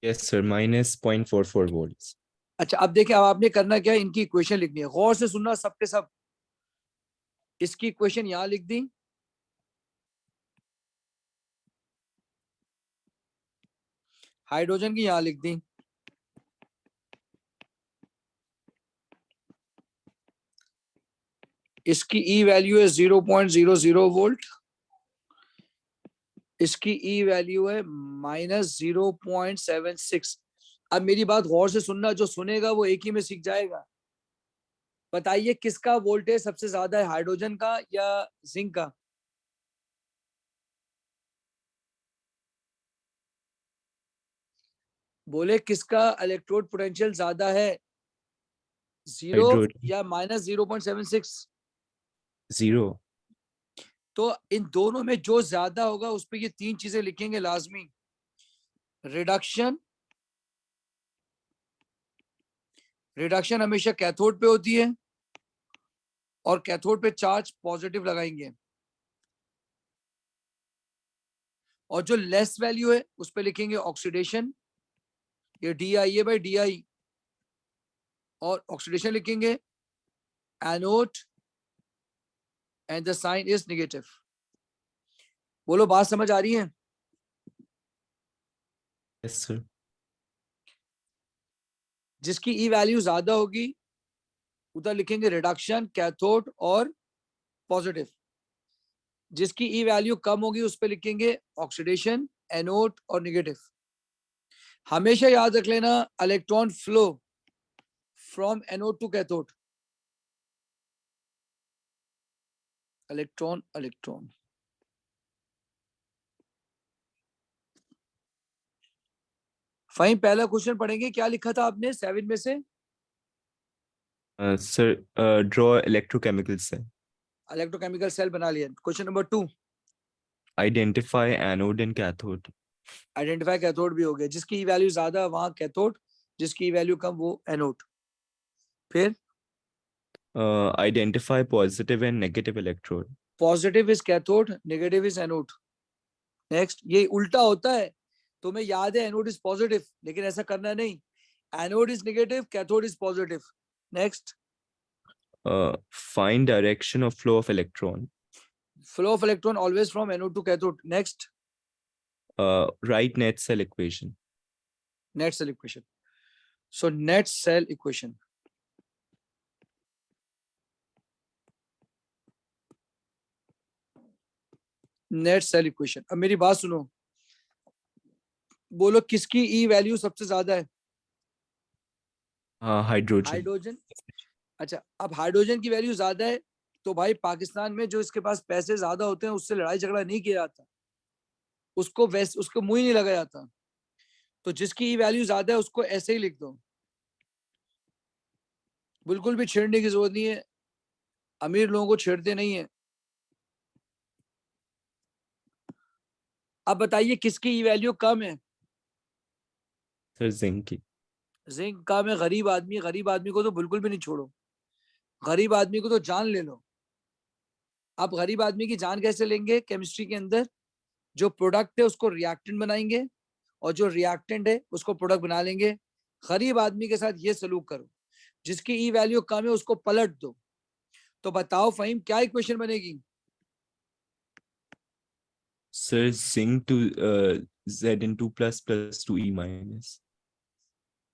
Yes sir, -0.44 volts. अच्छा, अब देखिए, अब आपने करना क्या है, इनकी इक्वेशन लिखनी है, गौर से सुनना सबके सब। इसकी इक्वेशन यहां लिख दी, हाइड्रोजन की यहां लिख दी, इसकी ई वैल्यू है 0.00 वोल्ट, इसकी ई वैल्यू है -0.76। अब मेरी बात गौर से सुनना, जो सुनेगा वो एक ही में सीख जाएगा। बताइए किसका वोल्टेज सबसे ज्यादा है, हाइड्रोजन का या जिंक का? बोले किसका इलेक्ट्रोड पोटेंशियल ज्यादा है, 0 हाइड्रोजन या -0.76? 0। तो इन दोनों में जो ज्यादा होगा उस पर ये 3 चीजें लिखेंगे लाजमी। रिडक्शन, रिडक्शन हमेशा कैथोड पे होती है और कैथोड पे चार्ज पॉजिटिव लगाएंगे, और जो लेस वैल्यू है उस पे लिखेंगे ऑक्सीडेशन, ये DIA/DI, और ऑक्सीडेशन लिखेंगे anode and the sign is negative. बोलो बात समझ आ रही है? Yes sir. जिसकी ई वैल्यू ज्यादा होगी उधर लिखेंगे रिडक्शन, कैथोड और पॉजिटिव। जिसकी ई वैल्यू कम होगी उस पर लिखेंगे ऑक्सीडेशन, एनोड और नेगेटिव। हमेशा याद रख लेना, electron flow from anode to cathode, electron electron. Fine, पहला क्वेश्चन पढ़ेंगे, क्या लिखा था आपने 7 में से? सर ड्रॉ इलेक्ट्रोकेमिकल से। इलेक्ट्रोकेमिकल सेल बना लिया। Question number 2, Identify anode and cathode. Identify cathode भी हो गया। जिसकी वैल्यू ज्यादा वहां कैथोड, जिसकी वैल्यू कम वो एनोड। फिर Identify positive and negative electrode. Positive is cathode, negative is anode. Next, ये उल्टा होता है, तुम्हें याद है एनोड इज पॉजिटिव, लेकिन ऐसा करना नहीं, anode is negative, cathode is positive. Next, Find direction of flow of electron. Flow of electron always from anode to cathode. Next, Write net cell equation. Net cell equation. So net cell equation, net cell equation. अब मेरी बात सुनो, बोलो किसकी ई value सबसे ज्यादा है? Hydrogen. Hydrogen. अच्छा, अब हाइड्रोजन की वैल्यू ज्यादा है, तो भाई पाकिस्तान में जो इसके पास पैसे ज्यादा होते हैं उससे लड़ाई झगड़ा नहीं किया जाता, उसको वैसे उसको मुंह ही नहीं लगाया जाता। तो जिसकी ई वैल्यू ज्यादा है उसको ऐसे ही लिख दो, बिल्कुल भी छेड़ने की जरूरत नहीं है, अमीर लोगों को छेड़ते नहीं है। अब बताइए किसकी ई वैल्यू कम है? Sir, zinc की. जिंक कम है, गरीब आदमी, गरीब आदमी को तो बिल्कुल भी नहीं छोड़ो, गरीब आदमी को तो जान ले लो। आप गरीब आदमी की जान कैसे लेंगे? केमिस्ट्री के अंदर जो प्रोडक्ट है उसको रिएक्टेंट बनाएंगे, और जो रिएक्टेंट है उसको प्रोडक्ट बना लेंगे। गरीब आदमी के साथ ये सलूक करो, जिसकी ई वैल्यू कम है उसको पलट दो। तो बताओ फहीम क्या इक्वेशन बनेगी? Sir, zinc to Zn2 plus 2E minus.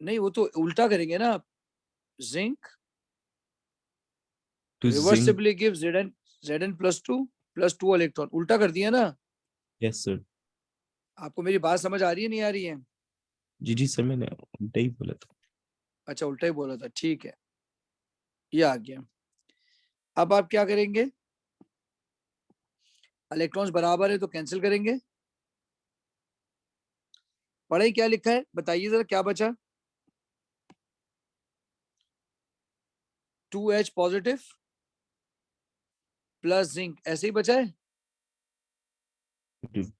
नहीं, वो तो उल्टा करेंगे ना आप। Zinc To zinc. Reversibly give Zn plus two electron, उल्टा कर दिया ना। Yes, sir. आपको मेरी बात समझ आ रही है नहीं आ रही है? जी सर, मैंने उल्टा ही बोला था. अच्छा, उल्टा ही बोला था, ठीक है, ये आ गया। अब आप क्या करेंगे? इलेक्ट्रॉन्स बराबर है तो कैंसिल करेंगे। पढ़े क्या लिखा है बताइए जरा, क्या बचा? 2H पॉजिटिव प्लस जिंक, ऐसे ही बचा है। Yes,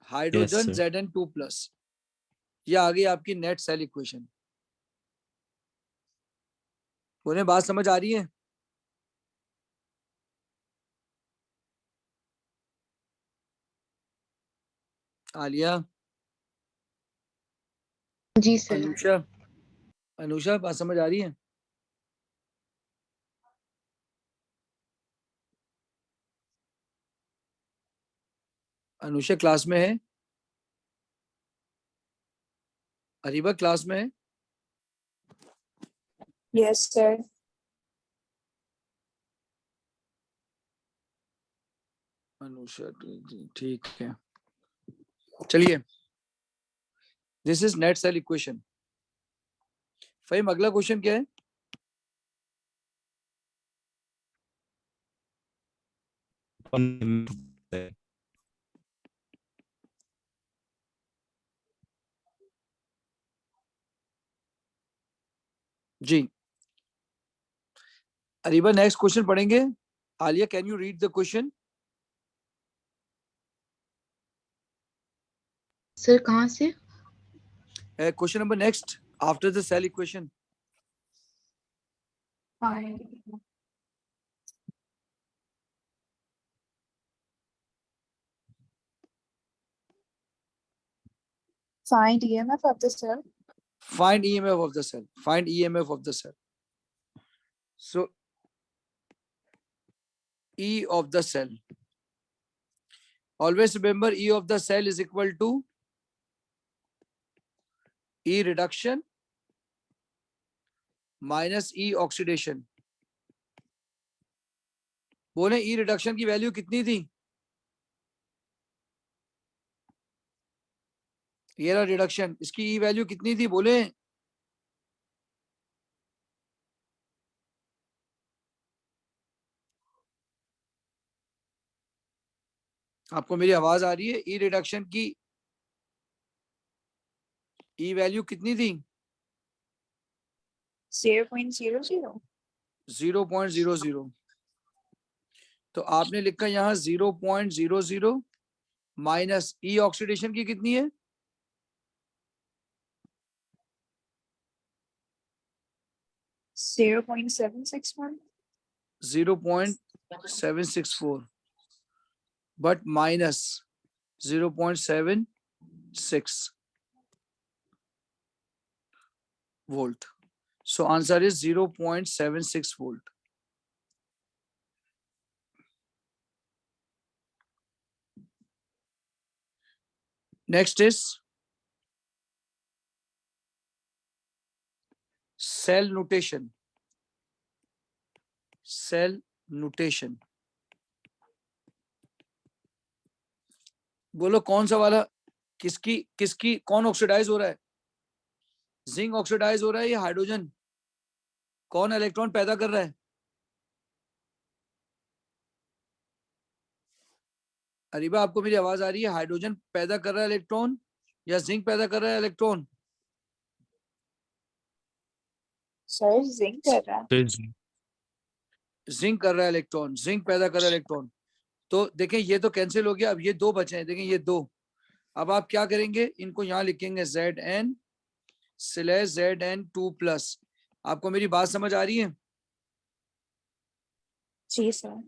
hydrogen sir. Zn2 plus, ये आ गई आपकी नेट सेल इक्वेशन। उन्हें बात समझ आ रही है? आलिया, जी सर। अनुषा, अनुषा बात समझ आ रही है? अनुषा क्लास में है? अरीबा क्लास में है? Yes, sir. अनुषा, ठीक है, चलिए। This is net cell equation. Faheem अगला क्वेश्चन क्या है? जी, अरीबा नेक्स्ट क्वेश्चन पढ़ेंगे। Aliya, can you read the question? Sir कहाँ से? Question number next after the cell equation. Fine. Find EMF of the cell. Find EMF of the cell. Find EMF of the cell. So E of the cell. Always remember E of the cell is equal to E reduction minus E oxidation. बोले E reduction की value कितनी थी? ये रहा reduction, इसकी E value कितनी थी बोले? आपको मेरी आवाज आ रही है? E रिडक्शन की E वैल्यू कितनी थी? 0.00. 0.00। तो आपने लिखा यहाँ 0.00 माइनस ई ऑक्सीडेशन की कितनी है? 0.761. 0.764 but minus 0.76 volt. So answer is 0.76 volt. Next is cell notation. Cell notation. बोलो कौन सा वाला, किसकी किसकी कौन ऑक्सीडाइज हो रहा है? जिंक ऑक्सीडाइज हो रहा है या हाइड्रोजन? कौन इलेक्ट्रॉन पैदा कर रहा है? अरीबा आपको मेरी आवाज आ रही है? हाइड्रोजन पैदा कर रहा है इलेक्ट्रॉन या जिंक पैदा कर रहा है इलेक्ट्रॉन? Sir, zinc कर रहा है. सर जी, जिंक कर रहा है इलेक्ट्रॉन, जिंक पैदा कर रहा है इलेक्ट्रॉन. तो देखें ये तो कैंसिल हो गया, अब ये दो बचे हैं. देखें ये दो. अब आप क्या करेंगे, इनको यहाँ लिखेंगे Zn / Zn2+. आपको मेरी बात समझ आ रही है? जी sir.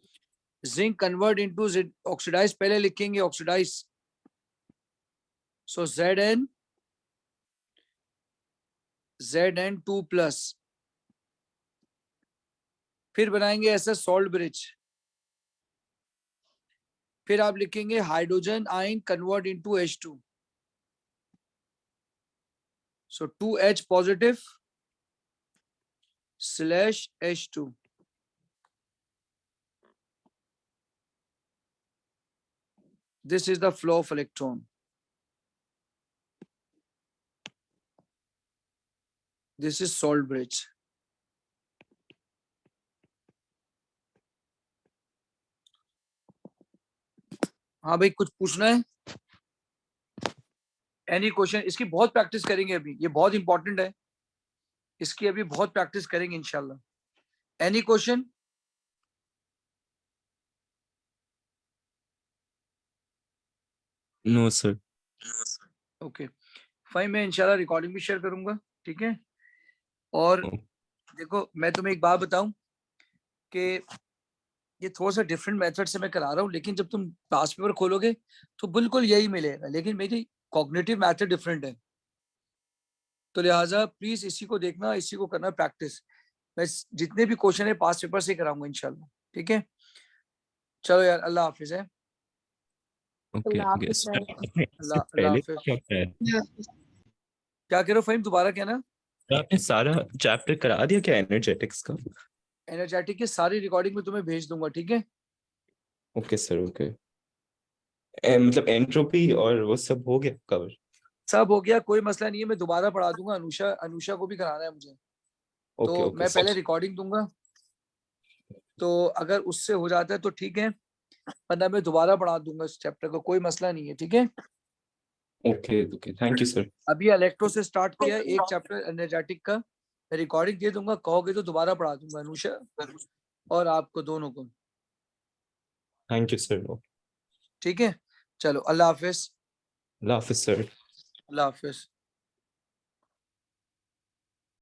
Zinc convert into oxidize पहले लिखेंगे, ऑक्सीडाइज. सो Zn2+. फिर बनाएंगे ऐसा सॉल्ट ब्रिज. फिर आप लिखेंगे hydrogen ion convert into H2. So 2H positive / H2. This is the flow of electron. This is salt bridge. हाँ भाई, कुछ पूछना है? Any question? इसकी बहुत प्रैक्टिस करेंगे अभी, ये बहुत इंपॉर्टेंट है. इसकी अभी बहुत प्रैक्टिस करेंगे इंशाल्लाह. Any question? No sir. Okay fine, मैं इंशाल्लाह रिकॉर्डिंग भी शेयर करूंगा. ठीक है. और देखो मैं तुम्हें एक बात बताऊं कि ये थोड़ा सा डिफरेंट मेथड से मैं करा रहा हूँ, लेकिन जब तुम पास पेपर खोलोगे तो बिल्कुल यही मिलेगा, लेकिन मेरी कॉग्निटिव मेथड डिफरेंट है. तो लिहाजा प्लीज इसी को देखना, इसी को करना प्रैक्टिस. मैं जितने भी क्वेश्चन है पास पेपर से कराऊंगा इंशाल्लाह. ठीक है. चलो यार, अल्लाह हाफिज है. ओके अल्लाह ओके. हाफिज sir. अल्लाह अल्लाह पहले हाफिज. क्या है? क्या कह रहे हो फहीम, दोबारा कहना. आपने सारा चैप्टर करा दिया क्या एनर्जेटिक्स का? एनर्जेटिक की सारी रिकॉर्डिंग में तुम्हें भेज दूंगा. ठीक है. Okay sir. ओके. मतलब एंट्रोपी और वो सब हो गया कवर? सब हो गया, कोई मसला नहीं है. मैं दोबारा पढ़ा दूंगा. अनुषा अनुषा को भी कराना है मुझे. ओके तो ओके मैं पहले सर. रिकॉर्डिंग दूंगा, तो अगर उससे हो जाता है तो ठीक है, वरना मैं दोबारा पढ़ा दूंगा इस चैप्टर को, कोई मसला नहीं है. ठीक है. Okay okay. Thank you sir. अभी इलेक्ट्रो से स्टार्ट किया है, एक चैप्टर एनर्जेटिक का. मैं रिकॉर्डिंग दे दूंगा, कहोगे तो दोबारा पढ़ा दूंगा अनुषा और आपको दोनों को. Thank you sir. ठीक है. चलो अल्लाह हाफिज. अल्लाह हाफिज सर. अल्लाह हाफिज.